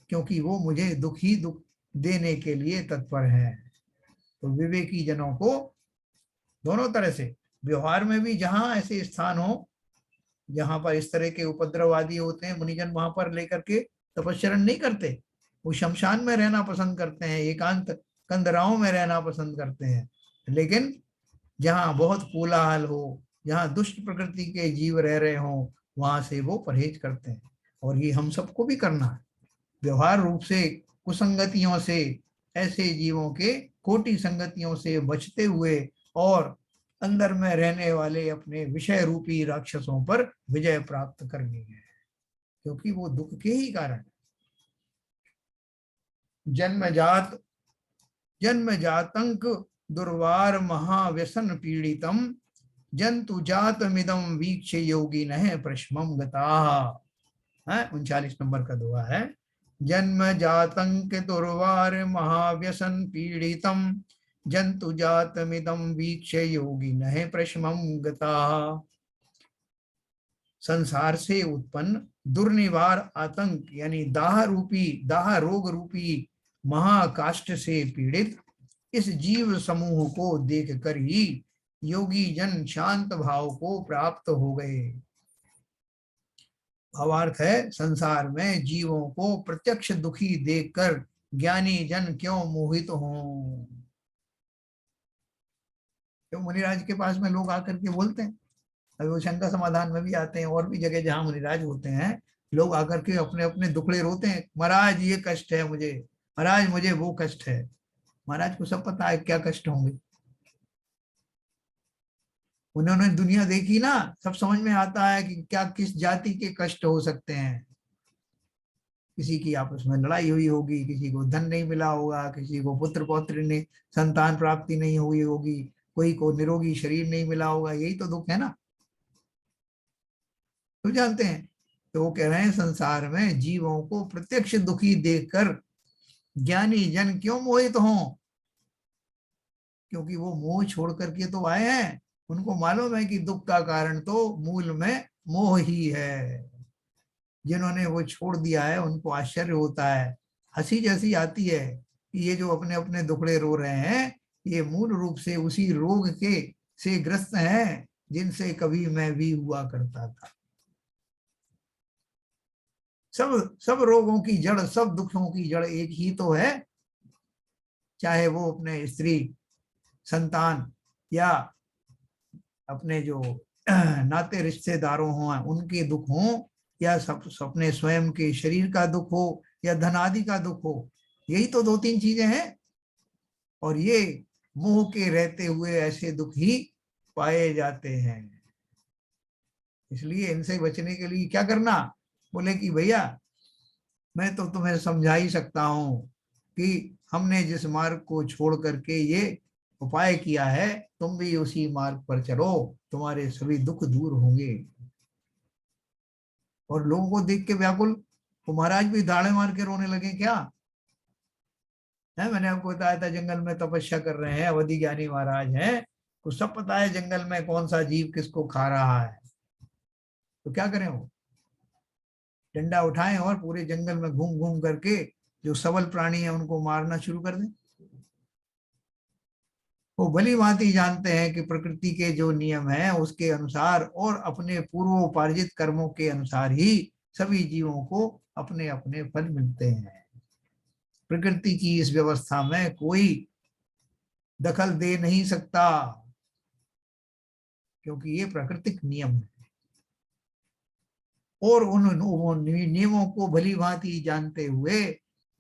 क्योंकि वो मुझे दुख ही दुख देने के लिए तत्पर है। तो विवेकी जनों को दोनों तरह से व्यवहार में भी, जहां ऐसे स्थान हो जहां पर इस तरह के उपद्रववादी होते हैं, मुनिजन वहां पर लेकर के तपस्या नहीं करते, वो शमशान में रहना पसंद करते हैं, एकांत कंदराओं में रहना पसंद करते हैं। लेकिन जहाँ बहुत कोलाहल हो, जहाँ दुष्ट प्रकृति के जीव रह रहे हो, वहां से वो परहेज करते हैं। और ये हम सबको भी करना है, व्यवहार रूप से कुसंगतियों से, ऐसे जीवों के कोटि संगतियों से बचते हुए और अंदर में रहने वाले अपने विषय रूपी राक्षसों पर विजय प्राप्त करनी है, क्योंकि वो दुख के ही कारण। जन्मजात जन्मजातंक दुर्वार महाव्यसन पीड़ितम जंतु जात मिदम वीक्ष योगी नह प्रश्मम गता। 39 नंबर का दुआ है। जन्म जातंक दुर्वार महाव्यसन पीड़ितम जंतु जात मिदम वीक्ष योगी नह प्रश्मम गता। संसार से उत्पन्न दुर्निवार आतंक यानी दाह रोग रूपी महाकाष्ठ से पीड़ित इस जीव समूह को देखकर ही योगी जन शांत भाव को प्राप्त हो गए। भावार्थ है, संसार में जीवों को प्रत्यक्ष दुखी देखकर ज्ञानी जन क्यों मोहित हों। क्यों मुनिराज के पास में लोग आकर के बोलते हैं, अभी वो शंका समाधान में भी आते हैं, और भी जगह जहां मुनिराज होते हैं, लोग आकर के अपने अपने दुखड़े रोते हैं, महाराज ये कष्ट है मुझे, महाराज मुझे वो कष्ट है। महाराज को सब पता है क्या कष्ट होंगे, उन्होंने दुनिया देखी ना, सब समझ में आता है कि क्या किस जाति के कष्ट हो सकते हैं। किसी की आपस में लड़ाई हुई होगी, किसी को धन नहीं मिला होगा, किसी को पुत्र पौत्र ने संतान प्राप्ति नहीं हुई होगी, कोई को निरोगी शरीर नहीं मिला होगा, यही तो दुख है ना, तो जानते हैं। तो वो कह रहे हैं संसार में जीवों को प्रत्यक्ष दुखी देखकर ज्ञानी जन क्यों मोहित हों, क्योंकि वो मोह छोड़ करके तो आए हैं, उनको मालूम है कि दुख का कारण तो मूल में मोह ही है। जिन्होंने वो छोड़ दिया है उनको आश्चर्य होता है, हंसी जैसी आती है कि ये जो अपने अपने दुखड़े रो रहे हैं, ये मूल रूप से उसी रोग के से ग्रस्त हैं जिनसे कभी मैं भी हुआ करता था। सब सब रोगों की जड़, सब दुखों की जड़ एक ही तो है, चाहे वो अपने स्त्री संतान या अपने जो नाते रिश्तेदारों हों उनके दुख हों, या सब अपने स्वयं के शरीर का दुख हो या धनादि का दुख हो, यही तो दो तीन चीजें हैं। और ये मोह के रहते हुए ऐसे दुख ही पाए जाते हैं। इसलिए इनसे बचने के लिए क्या करना, बोले कि भैया मैं तो तुम्हें समझा ही सकता हूं कि हमने जिस मार्ग को छोड़ करके ये उपाय किया है, तुम भी उसी मार्ग पर चलो, तुम्हारे सभी दुख दूर होंगे। और लोगों को देख के व्याकुल, तो महाराज भी दाड़े मार के रोने लगे क्या है। मैंने आपको बताया था जंगल में तपस्या कर रहे हैं, अवधि ज्ञानी महाराज हैं, को सब पता है जंगल में कौन सा जीव किसको खा रहा है। तो क्या करें, वो डंडा उठाएं और पूरे जंगल में घूम घूम करके जो सबल प्राणी है उनको मारना शुरू कर दें। वो भली भांति जानते हैं कि प्रकृति के जो नियम है उसके अनुसार और अपने पूर्वोपार्जित कर्मों के अनुसार ही सभी जीवों को अपने अपने फल मिलते हैं। प्रकृति की इस व्यवस्था में कोई दखल दे नहीं सकता, क्योंकि ये प्राकृतिक नियम है। और उन नियमों को भली भांति जानते हुए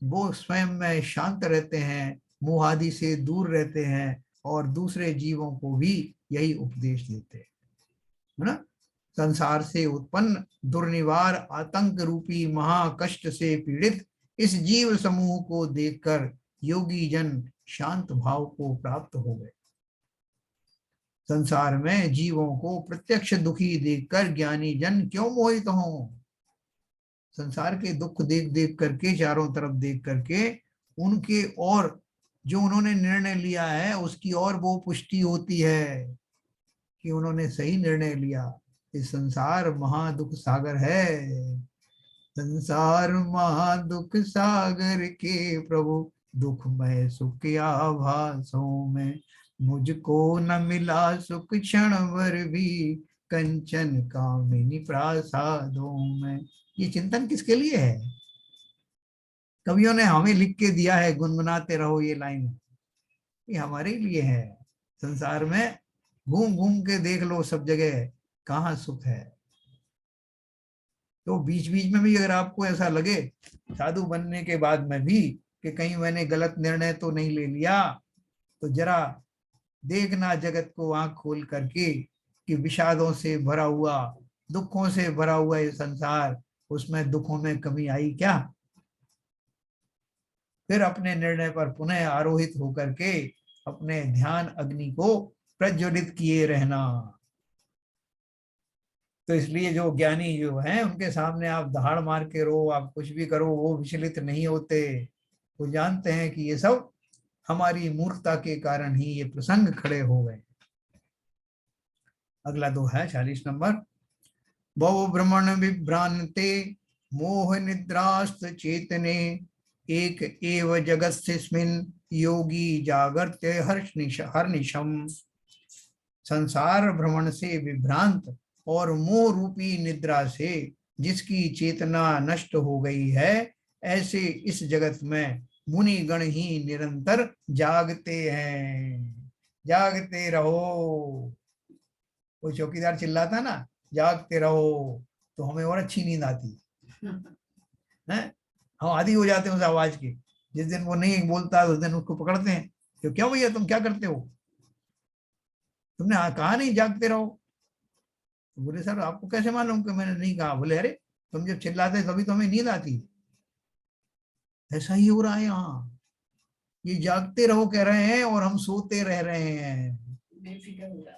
वो स्वयं में शांत रहते हैं, मोह आदि से दूर रहते हैं, और दूसरे जीवों को भी यही उपदेश देते हैं, है ना। संसार से उत्पन्न दुर्निवार आतंक रूपी महाकष्ट से पीड़ित इस जीव समूह को देखकर योगी जन शांत भाव को प्राप्त हो गए। संसार में जीवों को प्रत्यक्ष दुखी देखकर ज्ञानी जन क्यों मोहित हों। संसार के दुख देख देख करके, चारों तरफ देख करके उनके, और जो उन्होंने निर्णय लिया है उसकी और वो पुष्टि होती है कि उन्होंने सही निर्णय लिया। इस संसार महादुख सागर है, संसार महादुख सागर के प्रभु, दुखमय सुख आभासों में मुझको न मिला सुख क्षण भर भी, कंचन कामिनी प्रासादों में। ये चिंतन किसके लिए है, कवियों ने हमें लिख के दिया है, गुनगुनाते रहो ये लाइन, ये हमारे लिए है। संसार में घूम घूम के देख लो सब जगह कहाँ सुख है। तो बीच बीच में भी अगर आपको ऐसा लगे साधु बनने के बाद में भी कि कहीं मैंने गलत निर्णय तो नहीं ले लिया, तो जरा देखना जगत को आंख खोल करके कि विषादों से भरा हुआ, दुखों से भरा हुआ ये संसार, उसमें दुखों में कमी आई क्या। फिर अपने निर्णय पर पुनः आरोहित होकर के अपने ध्यान अग्नि को प्रज्वलित किए रहना। तो इसलिए जो ज्ञानी जो हैं उनके सामने आप दहाड़ मार के रो, आप कुछ भी करो, वो विचलित नहीं होते। वो जानते हैं कि ये सब हमारी मूर्खता के कारण ही ये प्रसंग खड़े हो गए। अगला दो है 40 नंबर। भव भ्रमण विभ्रांते मोह निद्रास्त चेतने, एक एव जगत्स्मिन् योगी जागर्त्य हर्निशम। संसार भ्रमण से विभ्रांत और मोह रूपी निद्रा से जिसकी चेतना नष्ट हो गई है, ऐसे इस जगत में मुनि गण ही निरंतर जागते हैं। जागते रहो। वो चौकीदार चिल्लाता ना, जागते रहो, तो हमें और अच्छी नींद आती है। हम आदी हो जाते हैं उस आवाज के। जिस दिन वो नहीं बोलता उस दिन उसको पकड़ते हैं, तो क्या भैया तुम क्या करते हो, तुमने कहा नहीं जागते रहो। तो बोले सर आपको कैसे मालूम कि मैंने नहीं कहा। बोले अरे तुम जब चिल्लाते तभी तो हमें नींद आती है। ऐसा ही हो रहा है यहाँ। ये जागते रहो कह रहे हैं और हम सोते रह रहे हैं,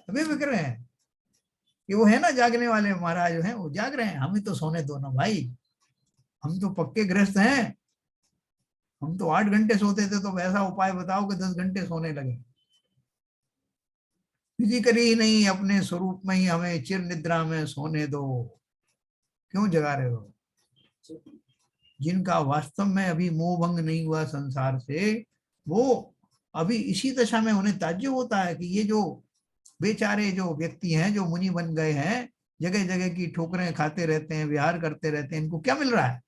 बेफिक्र हैं। ये वो है ना जागने वाले महाराज हैं, वो जाग रहे हैं, हमें तो सोने दो ना भाई। हम तो पक्के गृहस्थ हैं। हम तो 8 घंटे सोते थे, तो ऐसा उपाय बताओ कि 10 घंटे सोने लगे। फिजिकली ही नहीं, अपने स्वरूप में ही हमें चिर निद्रा में सोने दो। क्यों जगा रहे हो? जिनका वास्तव में अभी मोह भंग नहीं हुआ संसार से, वो अभी इसी दशा में उन्हें ताज्जुब होता है कि ये जो बेचारे जो व्यक्ति हैं, जो मुनि बन गए हैं, जगह जगह की ठोकरें खाते रहते हैं, विहार करते रहते हैं, इनको क्या मिल रहा है?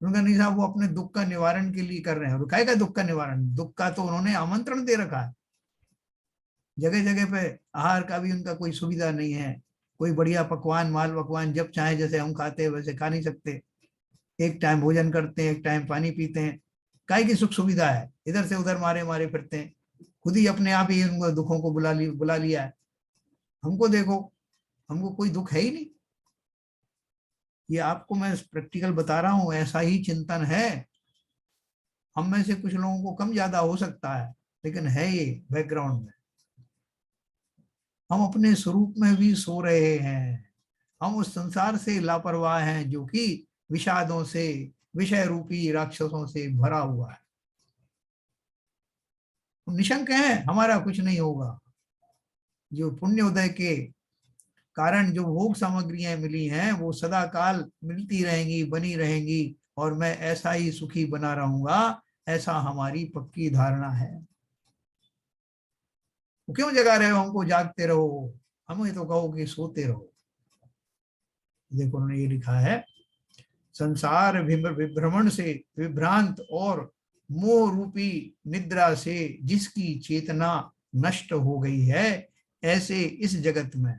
उनका नहीं साहब, वो अपने दुख का निवारण के लिए कर रहे हैं। और काय का दुख का निवारण? दुख का तो उन्होंने आमंत्रण दे रखा है। जगह जगह पे आहार का भी उनका कोई सुविधा नहीं है। कोई बढ़िया पकवान, माल पकवान जब चाहे जैसे हम खाते हैं वैसे खा नहीं सकते। एक टाइम भोजन करते हैं, एक टाइम पानी पीते हैं। काय की सुख सुविधा है? इधर से उधर मारे मारे फिरते हैं। खुद ही अपने आप ही उन दुखों को बुला लिया है। हमको देखो, हमको कोई दुख है ही नहीं। ये आपको मैं प्रैक्टिकल बता रहा हूं, ऐसा ही चिंतन है। हम में से कुछ लोगों को कम ज्यादा हो सकता है, लेकिन है ये बैकग्राउंड में। हम अपने स्वरूप में भी सो रहे हैं। हम उस संसार से लापरवाह हैं जो कि विषादों से, विषय रूपी राक्षसों से भरा हुआ है। हम निशंक हैं, हमारा कुछ नहीं होगा। जो पुण्योदय के कारण जो भोग सामग्रियां मिली हैं वो सदा काल मिलती रहेंगी, बनी रहेंगी, और मैं ऐसा ही सुखी बना रहूंगा, ऐसा हमारी पक्की धारणा है। तो क्यों जगा रहे हो हमको? जागते रहो, हमें तो कहो कि सोते रहो। देखो उन्होंने ये लिखा है, संसार विभ्रमण से विभ्रांत और मोह रूपी निद्रा से जिसकी चेतना नष्ट हो गई है, ऐसे इस जगत में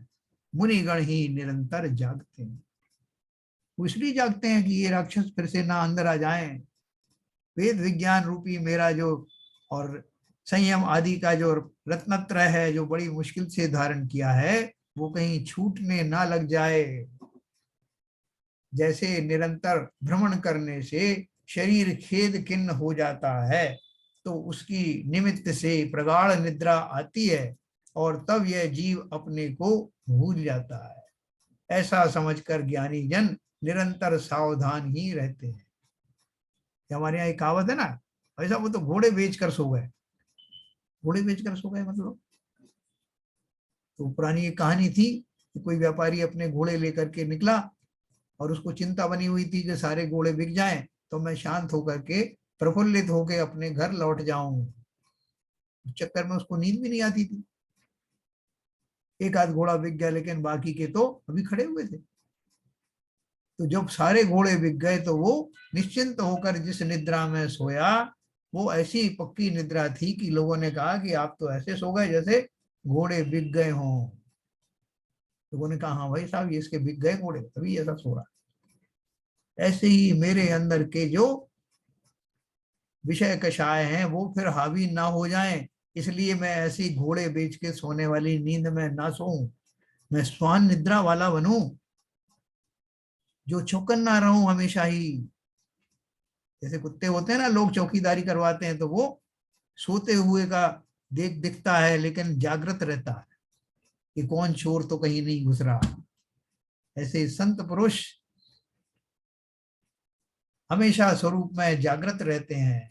मुनिगण ही निरंतर जागते हैं। वो इसलिए जागते हैं कि ये राक्षस फिर से ना अंदर आ जाएं। वेद विज्ञान रूपी मेरा जो और संयम आदि का जो रत्नत्र है, जो बड़ी मुश्किल से धारण किया है, वो कहीं छूटने ना लग जाए। जैसे निरंतर भ्रमण करने से शरीर खेद खिन्न हो जाता है, तो उसकी निमित्त से प्रगाढ़ निद्रा आती है, और तब यह जीव अपने को भूल जाता है। ऐसा समझकर ज्ञानी जन निरंतर सावधान ही रहते हैं। हमारे यहाँ एक कहावत है ना, ऐसा वो तो घोड़े बेच कर सो गए। घोड़े बेच कर सो गए मतलब, तो पुरानी एक कहानी थी कि कोई व्यापारी अपने घोड़े लेकर के निकला, और उसको चिंता बनी हुई थी कि सारे घोड़े बिक जाएं तो मैं शांत होकर के, प्रफुल्लित होकर अपने घर लौट जाऊं। चक्कर में उसको नींद भी नहीं आती थी। एक आध घोड़ा बिक गया, लेकिन बाकी के तो अभी खड़े हुए थे। तो जब सारे घोड़े बिक गए तो वो निश्चिंत होकर जिस निद्रा में सोया, वो ऐसी पक्की निद्रा थी कि लोगों ने कहा कि आप तो ऐसे सो गए जैसे घोड़े बिक गए हों। लोगों ने कहा हाँ भाई साहब, ये इसके बिक गए घोड़े तभी ऐसा सो रहा। ऐसे ही मेरे अंदर के जो विषय कषाय हैं वो फिर हावी ना हो जाएं, इसलिए मैं ऐसी घोड़े बेच के सोने वाली नींद में ना सोऊं। मैं स्वान निद्रा वाला बनूं, जो चौकन्ना रहूं हमेशा ही। जैसे कुत्ते होते हैं ना, लोग चौकीदारी करवाते हैं तो वो सोते हुए का दिखता है, लेकिन जागृत रहता है कि कौन चोर तो कहीं नहीं घुस रहा। ऐसे संत पुरुष हमेशा स्वरूप में जागृत रहते हैं।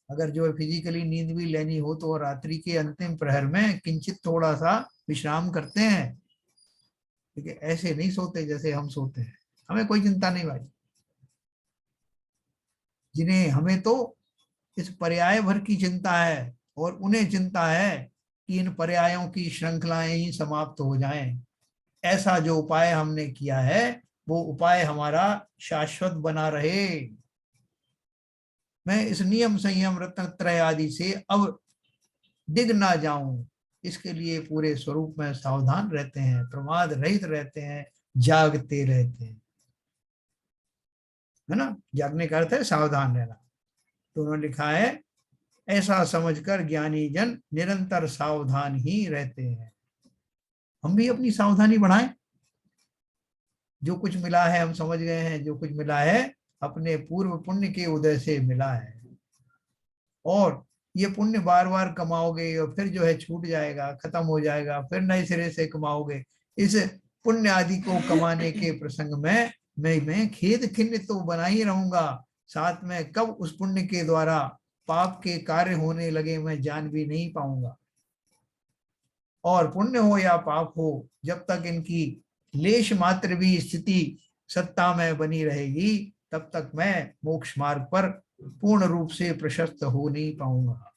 अगर जो फिजिकली नींद भी लेनी हो तो रात्रि के अंतिम प्रहर में किंचित थोड़ा सा विश्राम करते हैं, लेकिन ऐसे नहीं सोते जैसे हम सोते हैं। हमें कोई चिंता नहीं भाई। जिन्हें, हमें तो इस पर्याय भर की चिंता है, और उन्हें चिंता है कि इन पर्यायों की श्रृंखलाएं ही समाप्त हो जाएं। ऐसा जो उपाय हमने किया है वो उपाय हमारा शाश्वत बना रहे। मैं इस नियम संयम रत्नत्रय आदि से अब डिग ना जाऊं, इसके लिए पूरे स्वरूप में सावधान रहते हैं, प्रमाद रहित रहते हैं, जागते रहते हैं, है ना। जागने का अर्थ है सावधान रहना। तो उन्होंने लिखा है, ऐसा समझकर ज्ञानी जन निरंतर सावधान ही रहते हैं। हम भी अपनी सावधानी बढ़ाएं। जो कुछ मिला है हम समझ गए हैं, जो कुछ मिला है अपने पूर्व पुण्य के उदय से मिला है, और ये पुण्य बार बार कमाओगे और फिर जो है छूट जाएगा, खत्म हो जाएगा, फिर नए सिरे से कमाओगे। इस पुण्य आदि को कमाने के प्रसंग में मैं खेद खिन्न तो बना ही रहूंगा, साथ में कब उस पुण्य के द्वारा पाप के कार्य होने लगे मैं जान भी नहीं पाऊंगा। और पुण्य हो या पाप हो, जब तक इनकी लेश मात्र भी स्थिति सत्ता में बनी रहेगी, तब तक मैं मोक्ष मार्ग पर पूर्ण रूप से प्रशस्त हो नहीं पाऊंगा,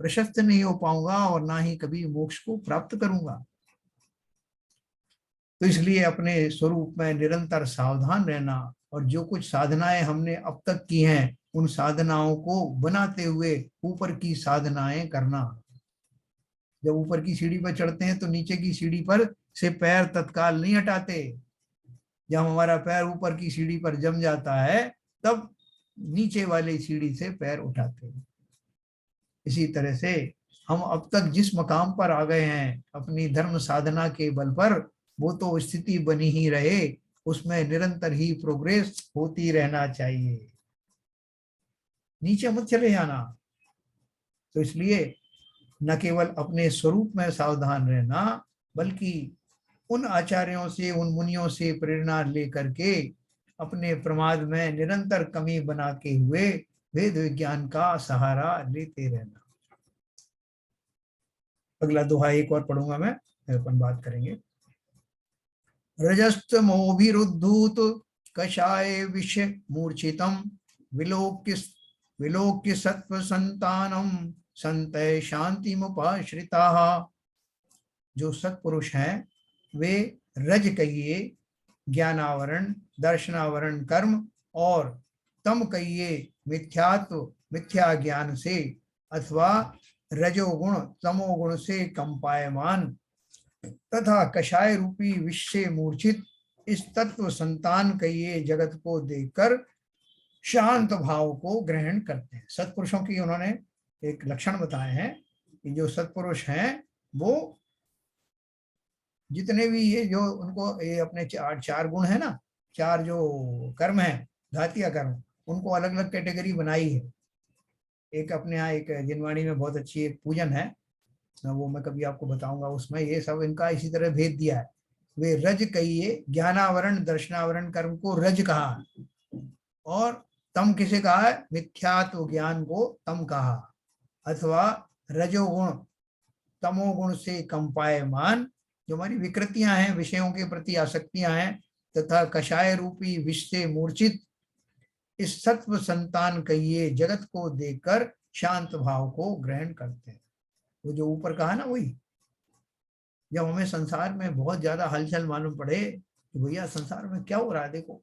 प्रशस्त नहीं हो पाऊंगा, और ना ही कभी मोक्ष को प्राप्त करूंगा। तो इसलिए अपने स्वरूप में निरंतर सावधान रहना, और जो कुछ साधनाएं हमने अब तक की हैं उन साधनाओं को बनाते हुए ऊपर की साधनाएं करना। जब ऊपर की सीढ़ी पर चढ़ते हैं तो नीचे की सीढ़ी पर से पैर तत्काल नहीं हटाते। जब हमारा पैर ऊपर की सीढ़ी पर जम जाता है तब नीचे वाली सीढ़ी से पैर उठाते हैं। इसी तरह से हम अब तक जिस मकाम पर आ गए हैं अपनी धर्म साधना के बल पर, वो तो स्थिति बनी ही रहे, उसमें निरंतर ही प्रोग्रेस होती रहना चाहिए, नीचे मत चले जाना। तो इसलिए न केवल अपने स्वरूप में सावधान रहना, बल्कि उन आचार्यों से, उन मुनियों से प्रेरणा लेकर के अपने प्रमाद में निरंतर कमी बना के हुए वेद विज्ञान का सहारा लेते रहना। अगला दोहा एक और पढ़ूंगा मैं, फिर अपन बात करेंगे। रजस्तमोभिरुद्धूत कषाय विष मूर्छितम विलोक्य विलोक्य सत्व संतानम संतय शांतिमुपाश्रिता। जो सत्पुरुष हैं वे रज कहिए ज्ञानावरण दर्शनावरण कर्म, और तम कहिए मिथ्यात्व मिथ्या ज्ञान से, अथवा रजोगुण तमोगुण से कंपायमान तथा कषाय रूपी विष से मूर्छित इस तत्व संतान कहिए जगत को देखकर शांत भाव को ग्रहण करते हैं। सत्पुरुषों की उन्होंने एक लक्षण बताए हैं कि जो सत्पुरुष हैं वो जितने भी ये जो उनको ये अपने चार गुण है ना, चार जो कर्म है घातीय कर्म, उनको अलग अलग कैटेगरी बनाई है। एक अपने यहाँ एक जिनवाणी में बहुत अच्छी एक पूजन है, वो मैं कभी आपको बताऊंगा, उसमें ये सब इनका इसी तरह भेद दिया है। वे रज कहिए ज्ञानावरण दर्शनावरण कर्म को रज कहा, और तम किसे कहा है, मिथ्यात्व ज्ञान को तम कहा, अथवा रजोगुण तमोगुण से कंपायमान, जो हमारी विकृतियां हैं विषयों के प्रति आसक्तियां हैं, तथा कषाय रूपी विष से मूर्छित इस सत्व संतान कहिए जगत को देखकर शांत भाव को ग्रहण करते हैं। वो जो ऊपर कहा ना, वही जब हमें संसार में बहुत ज्यादा हलचल मालूम पड़े कि भैया संसार में क्या हो रहा है, देखो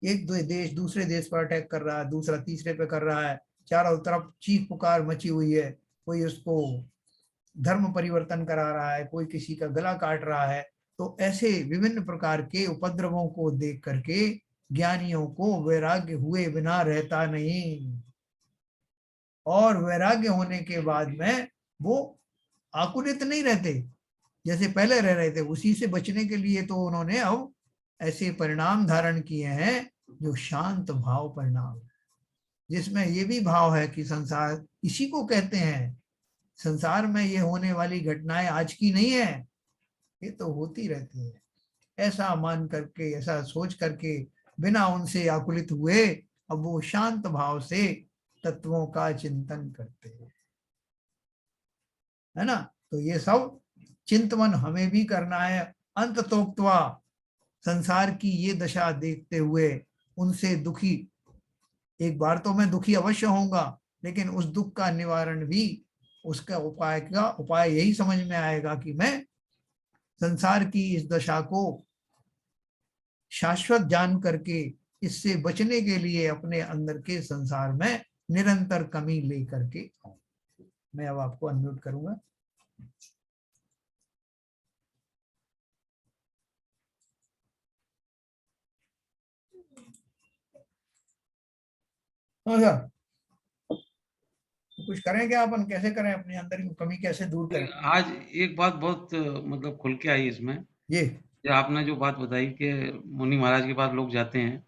एक दो देश दूसरे देश पर अटैक कर रहा है, दूसरा तीसरे पे कर रहा है, चारों तरफ चीख पुकार मची हुई है, कोई उसको धर्म परिवर्तन करा रहा है, कोई किसी का गला काट रहा है। तो ऐसे विभिन्न प्रकार के उपद्रवों को देख करके ज्ञानियों को वैराग्य हुए बिना रहता नहीं, और वैराग्य होने के बाद में वो आकुलित नहीं रहते जैसे पहले रह रहे थे। उसी से बचने के लिए तो उन्होंने अब ऐसे परिणाम धारण किए हैं जो शांत भाव परिणाम, जिसमें ये भी भाव है कि संसार इसी को कहते हैं, संसार में ये होने वाली घटनाएं आज की नहीं है, ये तो होती रहती है। ऐसा मान करके, ऐसा सोच करके, बिना उनसे आकुलित हुए अब वो शांत भाव से तत्वों का चिंतन करते हैं, है ना। तो ये सब चिंतन हमें भी करना है। अंत तोक्त्वा, संसार की ये दशा देखते हुए उनसे दुखी, एक बार तो मैं दुखी अवश्य होऊंगा, लेकिन उस दुख का निवारण भी, उसका उपाय यही समझ में आएगा कि मैं संसार की इस दशा को शाश्वत जान करके इससे बचने के लिए अपने अंदर के संसार में निरंतर कमी लेकर के आओ। मैं अब आपको अनम्यूट करूंगा। हाँ सर, कुछ करें क्या अपन, कैसे करें, अपने अंदर की कमी कैसे दूर करें? आज एक बात बहुत मतलब खुल के आई इसमें, ये कि आपने जो बात बताई कि मुनि महाराज के पास लोग जाते हैं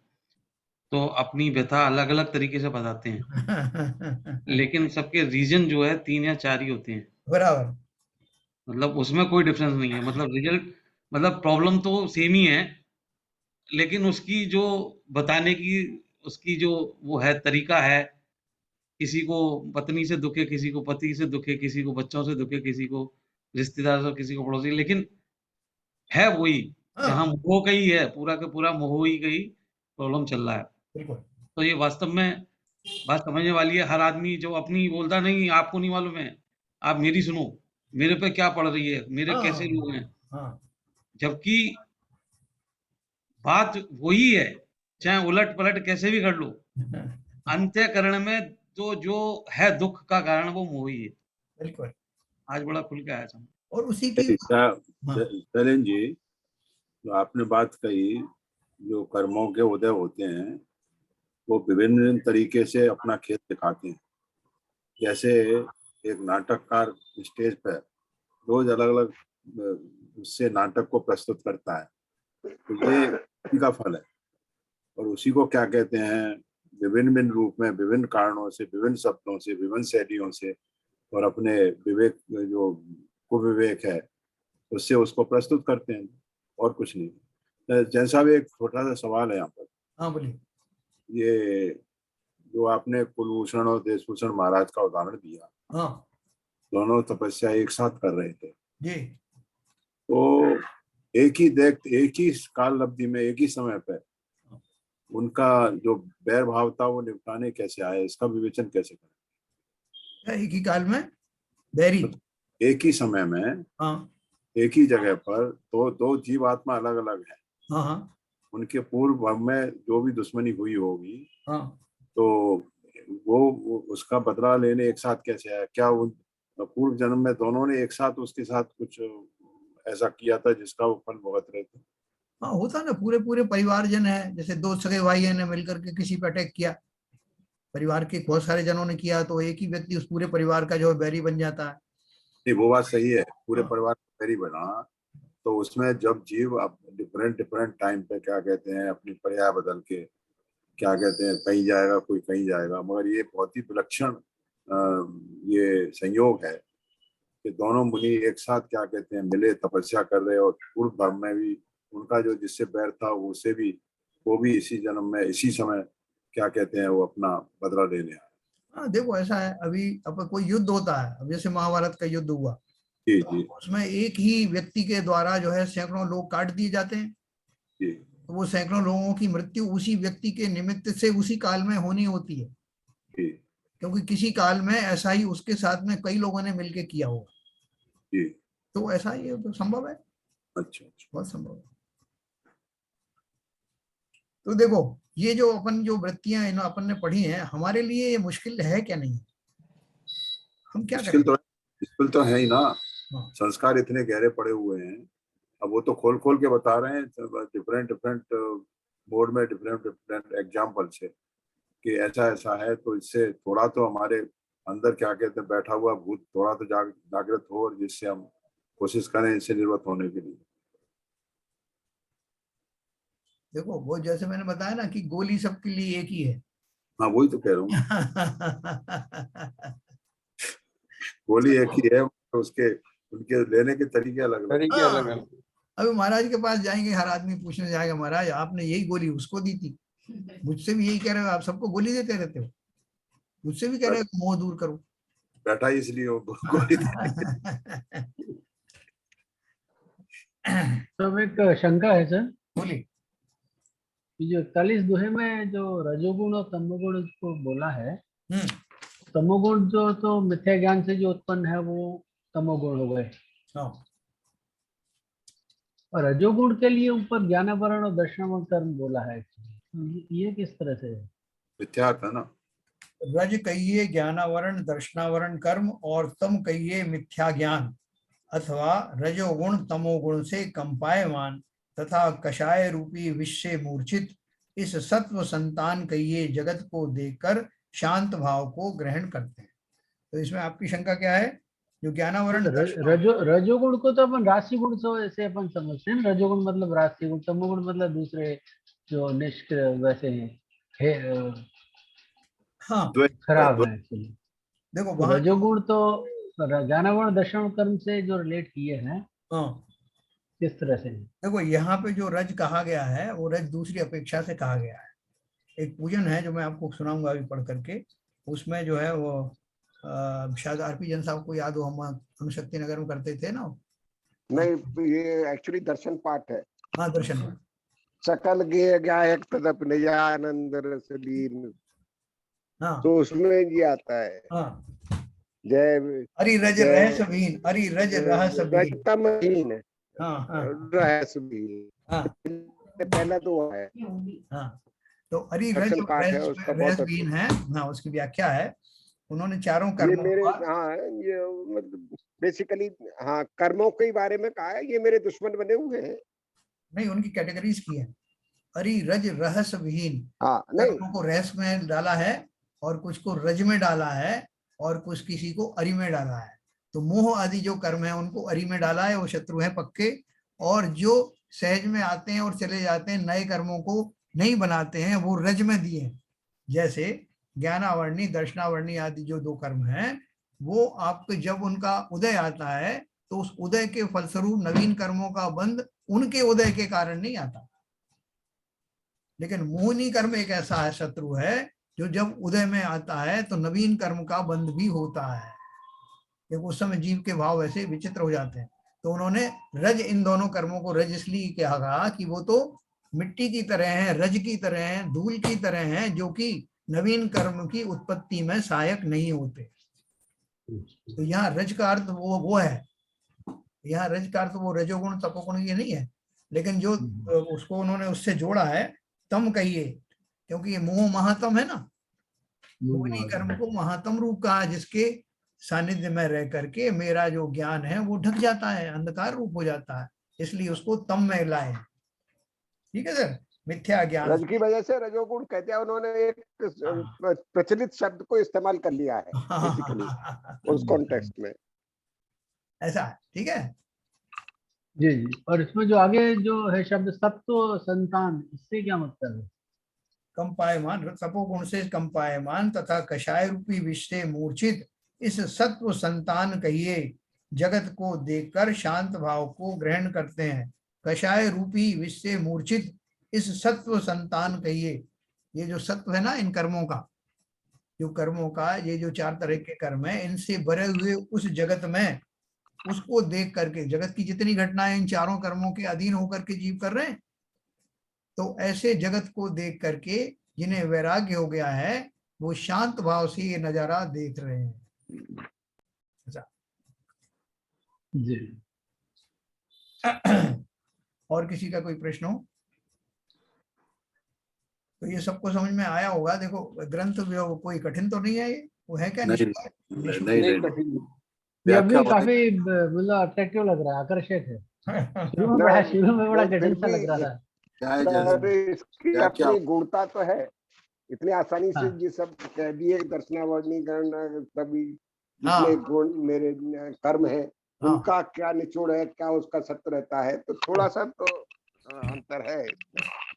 तो अपनी व्यथा अलग-अलग तरीके से बताते हैं, लेकिन सबके रीज़न जो है 3 या 4 ही होते हैं। बराबर। मतलब उसमें कोई डिफरेंस नहीं है, मतलब रिज़ल्ट, मतलब प्रॉब्लम तो सेम ही है, लेकिन उसकी जो बताने की उसकी जो वो है तरीका है, किसी को पत्नी से दुःख है, किसी को पति से दुःख है, किसी को बच्चों से दुःख है, किसी को रिश्तेदार से, किसी को पड़ोसी, लेकिन है वही, जहाँ हाँ मोह का ही है, पूरा का पूरा मोह ही का ही प्रॉब्लम चल रहा है। बिल्कुल। तो ये वास्तव में बात समझने वाली है। हर आदमी जो अपनी बोलता नहीं, आपको नहीं मालूम है, आप मेरी सुनो, मेरे पे क्या पड़ रही है, मेरे कैसे हाँ लोग हैं, हाँ जबकि बात वही है, चाहे उलट-पलट कैसे भी कर लो, अंत्यकरण में तो जो है दुःख का कारण वो मोह ही है। बिल्कुल। आज बड़ा खुल के आया समझ। और उसी की हाँ शैलेंद्र जी, जो आपने बात कही, जो कर्मों के उदय होते हैं वो विभिन्न तरीके से अपना खेल दिखाते हैं। जैसे एक नाटककार स्टेज पर रोज अलग अलग उससे नाटक को प्रस्तुत करता है, तो ये उसी का फल है। और उसी को क्या कहते हैं, विभिन्न भिन्न रूप में, विभिन्न कारणों से, विभिन्न शब्दों से, विभिन्न शैलियों से, और अपने विवेक, जो कुविवेक है, उससे उसको प्रस्तुत करते हैं, और कुछ नहीं। जैसा भी एक छोटा सा सवाल है यहाँ पर, हाँ बोलिए। ये जो आपने कुलभूषण और देशभूषण महाराज का उदाहरण दिया, हाँ दोनों तपस्या एक साथ कर रहे थे, जी तो एक ही काल अवधि में, एक ही समय पर उनका जो बैर भाव था वो निपटाने कैसे आए, इसका विवेचन कैसे करें? एक ही काल में बैरी। एक ही समय में, हाँ एक ही जगह पर दो जीवात्मा अलग अलग है, हाँ हाँ उनके पूर्व में जो भी दुश्मनी हुई होगी, हाँ तो वो उसका बदला लेने एक साथ कैसे आया? क्या उन पूर्व जन्म में दोनों ने एक साथ उसके साथ कुछ ऐसा किया था जिसका वो फल भुगत रहे थे? हाँ, होता ना, पूरे पूरे परिवारजन है, जैसे दो सगे भाई ने मिलकर के किसी पे अटैक किया, परिवार के बहुत सारे जनों ने किया, तो एक ही व्यक्ति उस पूरे परिवार का जो है बैरी बन जाता है। नहीं, वो बात सही है, पूरे हाँ परिवार का मेरी बना, तो उसमें जब जीव डिफरेंट डिफरेंट टाइम पे क्या कहते हैं अपनी पर्याय बदल के, क्या कहते हैं, कहीं जाएगा कोई कहीं जाएगा, मगर ये बहुत ही विलक्षण ये संयोग है कि दोनों मुनि एक साथ क्या कहते हैं मिले, तपस्या कर रहे, और पूर्व धर्म में भी उनका जो जिससे बैर था उसे भी, वो भी इसी जन्म में इसी समय क्या कहते हैं वो अपना बदला लेने आए। हाँ, देखो ऐसा है, अभी अब कोई युद्ध होता है, अब जैसे महाभारत का युद्ध हुआ, जी तो जी उसमें एक ही व्यक्ति के द्वारा जो है सैकड़ों लोग काट दिए जाते हैं। जी तो वो सैकड़ों लोगों की मृत्यु उसी व्यक्ति के निमित्त से उसी काल में होनी होती है, जी क्योंकि किसी काल में ऐसा ही उसके साथ में कई लोगों ने मिलके किया होगा। जी। तो ऐसा ही तो संभव है, अच्छा अच्छा। बहुत संभव है। तो देखो, ये जो अपन जो वृत्तियां इन अपन ने पढ़ी हैं, हमारे लिए ये मुश्किल है क्या? नहीं, हम क्या करें? मुश्किल तो है ही ना, हाँ संस्कार इतने गहरे पड़े हुए हैं। अब वो तो खोल खोल के बता रहे हैं डिफरेंट डिफरेंट बोर्ड में, डिफरेंट डिफरेंट एग्जाम्पल से, कि ऐसा ऐसा है, तो इससे थोड़ा तो हमारे अंदर क्या कहते हैं बैठा हुआ भूत थोड़ा तो जागृत हो, और जिससे हम कोशिश करें इससे निवृत्त होने के लिए। देखो, वो जैसे मैंने बताया ना कि गोली सबके लिए एक ही है। हाँ, वही तो कह रहा हूँ, गोली एक ही है, तो उसके उनके लेने के तरीके अलग अलग। तरीके अलग हाँ, अलग। अभी महाराज के पास जाएंगे, हर आदमी पूछने जाएगा, महाराज आपने यही गोली उसको दी थी, मुझसे भी यही कह रहे हो, आप सबको गोली देते रहते हो, मुझसे भी कह रहे हो मोह दूर करो। बैठा ही इसलिए हो गोली। तो एक शंका है सर, बोली। कि जो 41 दोहे में जो रजोगुण और तमोगुण को बोला है, तमोगुण जो तो मिथ्या ज्ञान से जो उत्पन्न है वो तमोगुण हो गए, हाँ और रजोगुण के लिए ऊपर ज्ञानावरण और दर्शनावरण कर्म बोला है। ये किस तरह से है? मिथ्यार्थ है ना। रज कहिए ज्ञानावरण दर्शनावरण कर्म और तम कहिए मिथ्या ज्ञान, अथवा रजोगुण तमोगुण से कंपायमान तथा कषाय रूपी विष से मूर्छित इस सत्व संतान कहिए जगत को देखकर शांत भाव को ग्रहण करते हैं। तो इसमें आपकी शंका क्या है? जो ज्ञानावरण रजोगुण को तो अपन राशि गुण से अपन समझते हैं। रजोगुण मतलब राशि गुण, तमोगुण मतलब दूसरे जो निष्क्रिय वैसे हैं, हाँ खराब है एक्चुअली। देखो वहां रजोगुण तो ज्ञानावरण दर्शन कर्म से जो रिलेट किए हैं, हाँ किस तरह से? देखो यहाँ पे जो रज कहा गया है वो रज दूसरी अपेक्षा से कहा गया है। एक पूजन है जो मैं आपको सुनाऊंगा अभी पढ़ करके, उसमें जो है वो शायद आरपी जन साहब को याद हो, हम शक्ति नगर में करते थे ना। नहीं, ये एक्चुअली दर्शन पाठ है। हाँ दर्शन पाठ। सकल गे गायक तदप निजानंद रस लीन, हाँ तो उसमें ये आता है। हाँ जय अरि रज रहस भीन, अरि रज रहस भीन। रजतमहीन हाँ हाँ रहस भीन, हाँ पहला तो है। हाँ तो अरि रज दर्शन पाठ है रहस उसका, रहस बहुत भीन है ना, उसकी व्याख्या है। उन्होंने चारों ये कर्मों मेरे, का, हाँ ये मतलब बेसिकली हाँ कर्मों के बारे में कहा है। ये मेरे दुश्मन बने हुए हैं। नहीं उनकी कैटेगरीज की है। अरि रज रहस विहीन, हाँ नहीं, कर्मों को रहस में डाला है और कुछ को रज में डाला है और कुछ किसी को अरि में डाला है। तो मोह आदि जो कर्म है उनको अरि में डाला है, वो शत्रु है पक्के। और जो सहज में आते हैं और चले जाते हैं, नए कर्मों को नहीं बनाते हैं, वो रज में दिए हैं। जैसे ज्ञानावर्णी दर्शनावर्णी आदि जो दो कर्म हैं, वो आपके जब उनका उदय आता है तो उस उदय के फलस्वरूप नवीन कर्मों का बंध उनके उदय के कारण नहीं आता। लेकिन मोहनी कर्म एक ऐसा है शत्रु है जो जब उदय में आता है तो नवीन कर्म का बंध भी होता है। देखो उस समय जीव के भाव ऐसे विचित्र हो जाते हैं। तो उन्होंने रज, इन दोनों कर्मों को रज इसलिए कहा कि वो तो मिट्टी की तरह है, रज की तरह है, धूल की तरह है, जो कि नवीन कर्म की उत्पत्ति में सहायक नहीं होते। तो यहाँ रज का अर्थ वो है, यहाँ रज का अर्थ वो रजोगुण तपोगुण ये नहीं है। लेकिन जो उसको उन्होंने उससे जोड़ा है तम कहिए, क्योंकि ये मोह महातम है ना। मोहिनी कर्म को महातम रूप कहा, जिसके सानिध्य में रह करके मेरा जो ज्ञान है वो ढक जाता है, अंधकार रूप हो जाता है, इसलिए उसको तम में लाए। ठीक है सर, मिथ्या ज्ञान। रज की वजह से रजोगुण कहते हैं। उन्होंने एक प्रचलित शब्द को इस्तेमाल कर लिया है बेसिकली उस कॉन्टेक्स्ट में। ऐसा है, ठीक है जी जी। और इसमें जो आगे जो है शब्द सत्व संतान, इससे क्या मतलब है? कंपायमान, तपोगुण से कंपायमान तथा कषाय रूपी विष से मूर्छित इस सत्व संतान कहिए जगत को देखकर शांत भाव को ग्रहण करते हैं। कषाय रूपी विष से मूर्छित इस सत्व संतान कहिए, ये जो सत्व है ना इन कर्मों का, जो कर्मों का ये जो चार तरह के कर्म है, इनसे भरे हुए उस जगत में उसको देख करके, जगत की जितनी घटनाएं इन चारों कर्मों के अधीन होकर के जीव कर रहे हैं, तो ऐसे जगत को देख करके जिन्हें वैराग्य हो गया है वो शांत भाव से ये नजारा देख रहे हैं। जी। और किसी का कोई प्रश्न हो तो ये सबको समझ में आया होगा। देखो ग्रंथ जो कोई कठिन तो नहीं है, ये वो है क्या? नहीं निष्कर्ष नहीं, ये अभी काफी मतलब अट्रैक्टिव लग रहा है, आकर्षक है। शुरू में बड़ा कठिन सा लग रहा था। इसकी अपनी गुणता तो है, इतनी आसानी से ये सब कह दिए। दर्शनावर्णीकरण सभी जितने गुण मेरे कर्म है उनका क्या निचोड़ है, क्या उसका सत्य रहता है, तो थोड़ा सा तो अंतर है।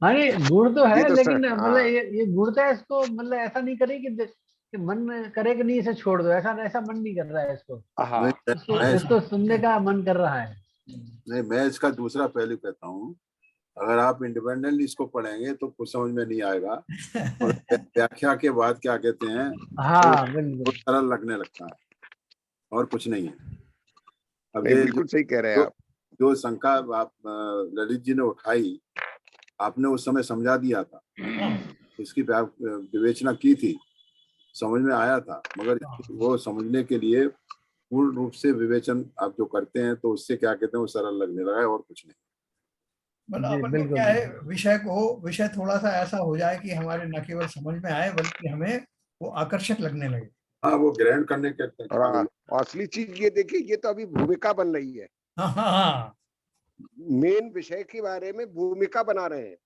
हाँ ये गुण तो है, तो लेकिन मतलब ये गुणता है, इसको मतलब ऐसा नहीं करे कि मन में करे कि नहीं इसे छोड़ दो, ऐसा मन नहीं कर रहा है इसको। इसको सुनने का मन कर रहा है। नहीं, मैं इसका दूसरा पहलू कहता हूँ। अगर आप इंडिपेंडेंटली इसको पढ़ेंगे तो कुछ समझ में नहीं आएगा, और व्याख्या के बाद क्या कहते हैं हाँ तो सरल लगने लगता है, और कुछ नहीं है। अब ये बिल्कुल सही कह रहे हैं आप। जो शंका आप ललित जी ने उठाई, आपने उस समय समझा दिया था, इसकी विवेचना की थी, समझ में आया था, मगर वो समझने के लिए पूर्ण रूप से विवेचन आप जो करते हैं तो उससे क्या कहते हैं वो सरल लगने लगा है, और कुछ नहीं। मतलब जी अपन को बिल्कुल क्या है, बिल्कुल। विषय थोड़ा सा ऐसा हो जाए कि हमारे न केवल समझ में आए बल्कि हमें वो आकर्षक लगने लगे। हाँ, वो ग्रहण करने के और असली चीज ये देखिए, ये तो अभी भूमिका बन रही है, हाँ हाँ हाँ। मेन विषय के बारे में भूमिका बना रहे हैं।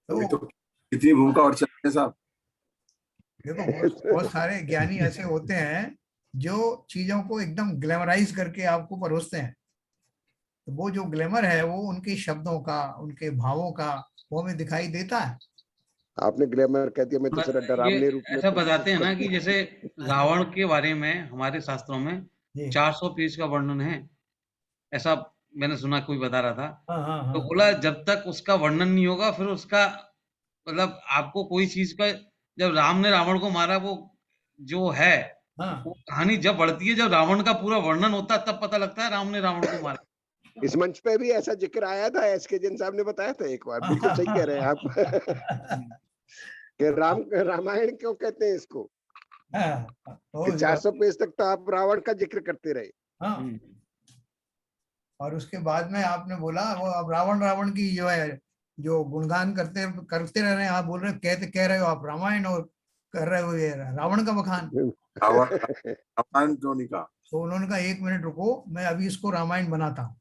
अभी तो तो कितनी भूमिका और चल रही है साहब। देखो बहुत सारे ज्ञानी ऐसे होते हैं जो चीजों को एकदम ग्लैमराइज करके आपको परोसते हैं। तो वो जो ग्लैमर है वो उनके शब्दों का, उनके भावों का, वो हमें दिखाई देता है। आपने ग्लैमर कह दिया, मैं तो जरा ये डरावने रूप में ऐसा प्रस्तुत बताते हैं ना कि करते हैं। जैसे रावण के बारे में हमारे शास्त्रों में जी 400 पेज का वर्णन है, ऐसा मैंने सुना, कोई बता रहा था। हाँ हाँ तो हाँ बोला जब तक उसका वर्णन नहीं होगा फिर उसका मतलब आपको कोई चीज का, जब राम ने रावण को मारा वो जो है, हाँ। वो कहानी जब बढ़ती है, जब रावण का पूरा वर्णन होता है तब पता लगता है राम ने रावण को मारा। इस मंच पे भी ऐसा जिक्र आया था, एसके जैन साहब ने बताया था एक बार, बिल्कुल सही कह रहे हैं आप। कि रामायण क्यों कहते हैं इसको, कि 400 पेज तक तो आप रावण का जिक्र करते रहे। हाँ। और उसके बाद में आपने बोला वो अब रावण रावण की जो है, जो गुणगान करते करते रह रहे हैं, आप बोल रहे कह रहे हो आप रामायण, और कर रहे हो ये रावण का बखान। रावण जो नहीं कहा। तो उन्होंने कहा 1 मिनट रुको, मैं अभी इसको रामायण बनाता हूँ।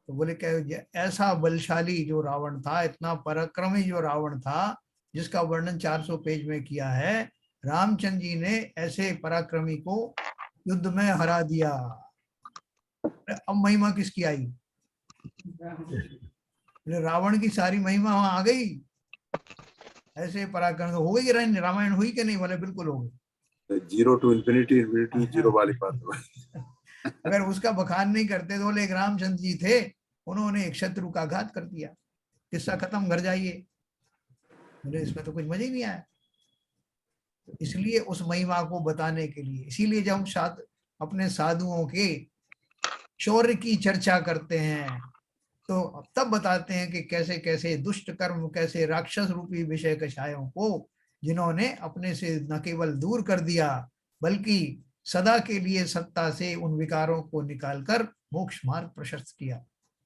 तो बोले क्या, ऐसा बलशाली जो रावण था, इतना पराक्रमी जो रावण था, जिसका वर्णन 400 पेज में किया है, रामचंद्र जी ने ऐसे पराक्रमी को युद्ध में हरा दिया। अब महिमा किसकी आई? रावण की सारी महिमा वहां आ गई। ऐसे पराक्रम हो गई, रामायण हुई कि नहीं? बोले बिल्कुल हो गई। 0 to infinity, infinity to 0 वाली बात है। अगर उसका बखान नहीं करते तो बोले एक रामचंद्र जी थे, उन्होंने एक शत्रु का घात कर दिया, किस्सा खत्म, घर जाइए। बोले इसमें तो कुछ मजा ही नहीं आया। इसलिए उस महिमा को बताने के लिए, इसीलिए जब हम अपने साधुओं के शौर्य की चर्चा करते हैं तो तब बताते हैं कि कैसे कैसे दुष्ट कर्म, कैसे राक्षस रूपी विषय कषायों को जिन्होंने अपने से न केवल दूर कर दिया बल्कि सदा के लिए सत्ता से उन विकारों को निकालकर मोक्ष मार्ग प्रशस्त किया,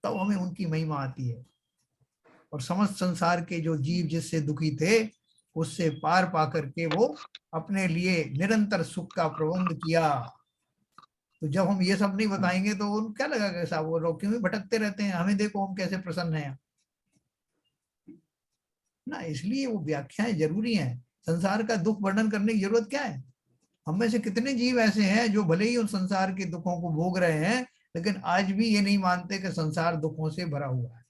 तब हमें उनकी महिमा आती है। और समस्त संसार के जो जीव जिससे दुखी थे उससे पार पा करके वो अपने लिए निरंतर सुख का प्रबंध किया। तो जब हम ये सब नहीं बताएंगे तो उनको क्या लगा कैसा, वो लोग क्यों भटकते रहते हैं, हमें देखो हम कैसे प्रसन्न हैं ना। इसलिए वो व्याख्याएं जरूरी हैं। संसार का दुख वर्णन करने की जरूरत क्या है? हम में से कितने जीव ऐसे हैं जो भले ही उन संसार के दुखों को भोग रहे हैं लेकिन आज भी ये नहीं मानते कि संसार दुखों से भरा हुआ है।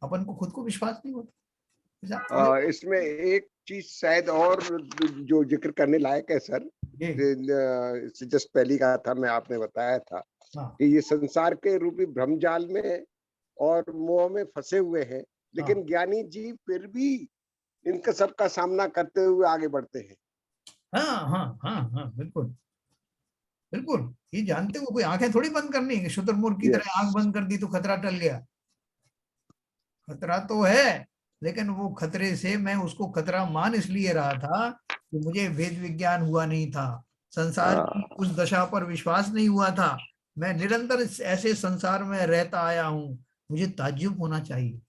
अपन को खुद को विश्वास नहीं होता। इसमें एक चीज शायद और जो जिक्र करने लायक है सर, जस्ट पहली कहा था मैं, आपने बताया था कि ये संसार के रूपी भ्रमजाल में और मोह में फंसे हुए हैं, लेकिन ज्ञानी जी फिर भी इनका सबका सामना करते हुए आगे बढ़ते हैं। हाँ हाँ हाँ हाँ बिल्कुल बिल्कुल। ये जानते हो कोई आंखें थोड़ी बंद करनी है, शुतुरमुर्ग की तरह आंख बंद कर दी तो खतरा टल गया। खतरा तो है, लेकिन वो खतरे से मैं उसको खतरा मान इसलिए रहा था कि मुझे वेद विज्ञान हुआ नहीं था, संसार की उस दशा पर विश्वास नहीं हुआ था। मैं निरंतर ऐसे संसार में रहता आया हूँ, मुझे ताज्जुब होना चाहिए।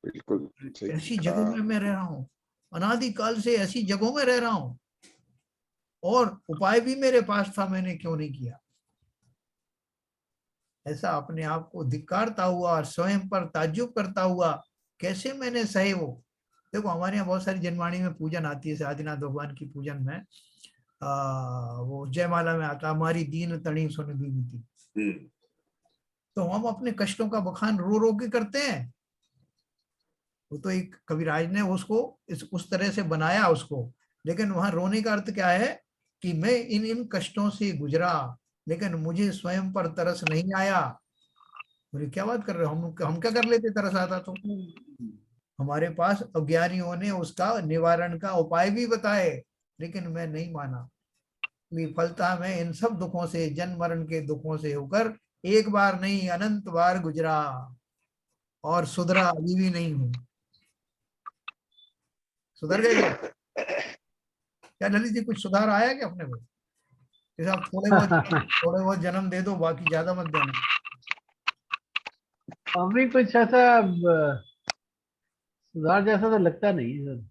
बिल्कुल ऐसी जगह में मैं रह रहा हूँ, अनादिकाल से ऐसी जगहों में रह रहा हूँ, और उपाय भी मेरे पास था, मैंने क्यों नहीं किया? ऐसा अपने आप को धिक्कारता हुआ और स्वयं पर ताज्जुब करता हुआ कैसे मैंने सहे वो। देखो हमारे यहाँ बहुत सारी जनवाणी में पूजन आती है, आदिनाथ भगवान की पूजन में वो जयमाला में आता, हमारी दीन तणी सुन बीनती। तो हम अपने कष्टों का बखान रो रो के करते हैं। वो तो एक कविराज ने उसको उस तरह से बनाया उसको, लेकिन वहां रोने का अर्थ क्या है कि मैं इन कष्टों से गुजरा लेकिन मुझे स्वयं पर तरस नहीं आया। बोले क्या बात कर रहे हो, हम क्या कर लेते तरस आता तो? हमारे पास अज्ञानियों ने उसका निवारण का उपाय भी बताए लेकिन मैं नहीं माना। फलता मैं इन सब दुखों से, जन्म मरण के दुखों से होकर एक बार नहीं अनंत बार गुजरा और सुधरा अभी भी नहीं हूं। सुधर गए क्या ललित जी? कुछ सुधार आया क्या अपने को? आप थोड़े बहुत जन्म दे दो, बाकी ज्यादा मत देना। अभी कुछ ऐसा सुधार जैसा तो लगता नहीं है सर।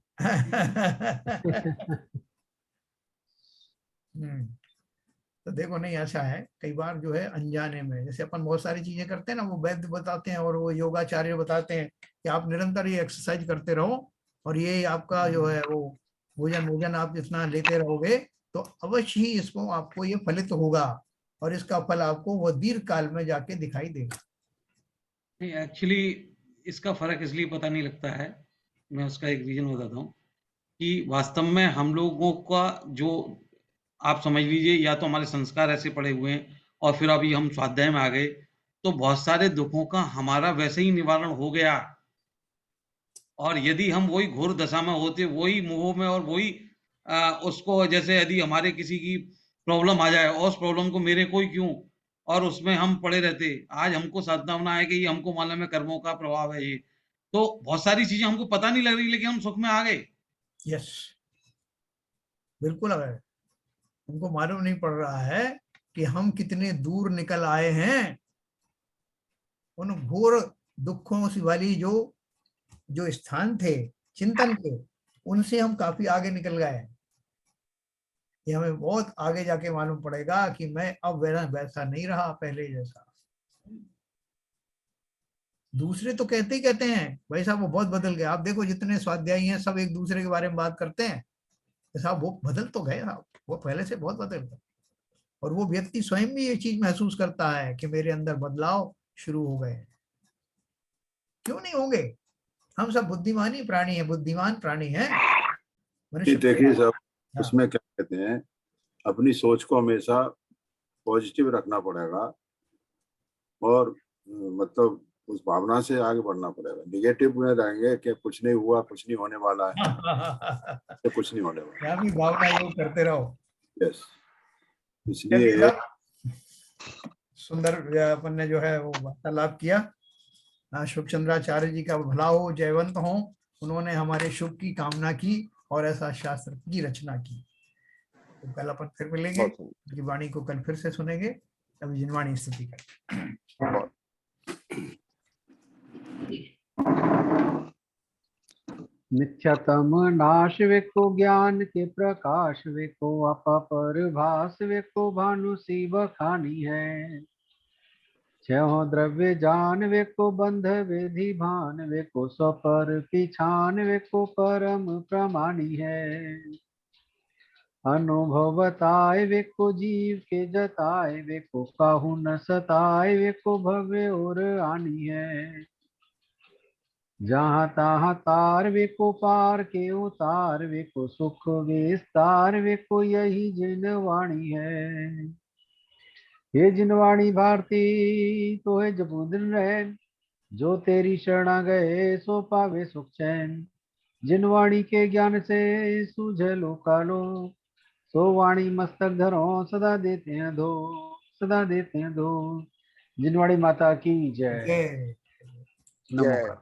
तो देखो नहीं, ऐसा है कई बार जो है अनजाने में, जैसे अपन बहुत सारी चीजें करते हैं ना, वो वैद्य बताते हैं और वो योगाचार्य बताते हैं कि आप निरंतर ये एक्सरसाइज करते रहो और ये आपका जो है वो भोजन आप जितना लेते रहोगे तो अवश्य ही इसको आपको ये फलित होगा और इसका फल आपको वो दीर्घ काल में जाके दिखाई देगा। नहीं, एक्चुअली इसका फर्क इसलिए पता नहीं लगता है, मैं उसका एक रीजन बताता हूँ कि वास्तव में हम लोगों का जो आप समझ लीजिए, या तो हमारे संस्कार ऐसे पड़े हुए हैं और फिर अभी हम स्वाध्याय में आ गए तो बहुत सारे दुखों का हमारा वैसे ही निवारण हो गया। और यदि हम वही घोर दशा में होते, वही मोह में और वही उसको, जैसे यदि हमारे किसी की प्रॉब्लम आ जाए और उस प्रॉब्लम को मेरे को ही क्यों, और उसमें हम पड़े रहते, आज हमको साधना है कि ये हमको मालूम है कर्मों का प्रभाव है, ये तो बहुत सारी चीजें हमको पता नहीं लग रही लेकिन हम सुख में आ गए। यस, बिल्कुल। अगर हमको मालूम नहीं पड़ रहा है कि हम कितने दूर निकल आए हैं उन घोर दुखों से वाली जो स्थान थे चिंतन के, उनसे हम काफी आगे निकल गए। ये हमें बहुत आगे जाके मालूम पड़ेगा कि मैं अब वैसा नहीं रहा पहले जैसा। दूसरे तो कहते ही कहते हैं भाई साहब वो बहुत बदल गए, आप देखो जितने स्वाध्यायी हैं सब एक दूसरे के बारे में बात करते हैं, साहब वो बदल तो गए साहब, वो पहले से बहुत बदल गए। और वो व्यक्ति स्वयं भी ये चीज महसूस करता है कि मेरे अंदर बदलाव शुरू हो गए। क्यों नहीं होंगे? हम सब बुद्धिमानी प्राणी हैं, बुद्धिमान प्राणी हैं मनुष्य। देखिए साहब, उसमें क्या कहते हैं, अपनी सोच को हमेशा पॉजिटिव रखना पड़ेगा और मतलब उस भावना से आगे बढ़ना पड़ेगा। निगेटिव में रहेंगे कि कुछ नहीं हुआ, कुछ नहीं होने वाला है, तो कुछ नहीं होने वाला। क्या भी भावना योग करते रहो। यस, इसलिए सुंदर अपन ने जो है वो वार्तालाप किया। शुभ चंद्राचार्य जी का भला हो, जयवंत हो, उन्होंने हमारे शुभ की कामना की और ऐसा शास्त्र की रचना की। तो कल अपन फिर मिलेंगे, उनकी वाणी को कल फिर से सुनेंगे। अभी जिनवाणी स्तुति कर। मिथ्यातम नाश वेको ज्ञान के प्रकाश वेको अपर भास वेको भानु शिव खानी है। छहो द्रव्य जान वेको बंध वेधि भान वेको स्वपर पिछान वेको परम प्रमाणी है। अनुभव बताए वेको जीव के जताए वेको काहू न सताए वेको भव्य और आनी है। जहाँ तहाँ तार वेको पार के उतार वेको सुख विस्तार वेको यही जिनवाणी है। ये जिनवाणी भारती तो है जबूदन रैन, जो तेरी शरणा गए सो पावे सुख चैन। जिनवाणी के ज्ञान से सूझे लोकालो, सो वाणी मस्तक धरो सदा देते हैं दो, सदा देते हैं दो। जिनवाणी माता की जय। जय। नमो।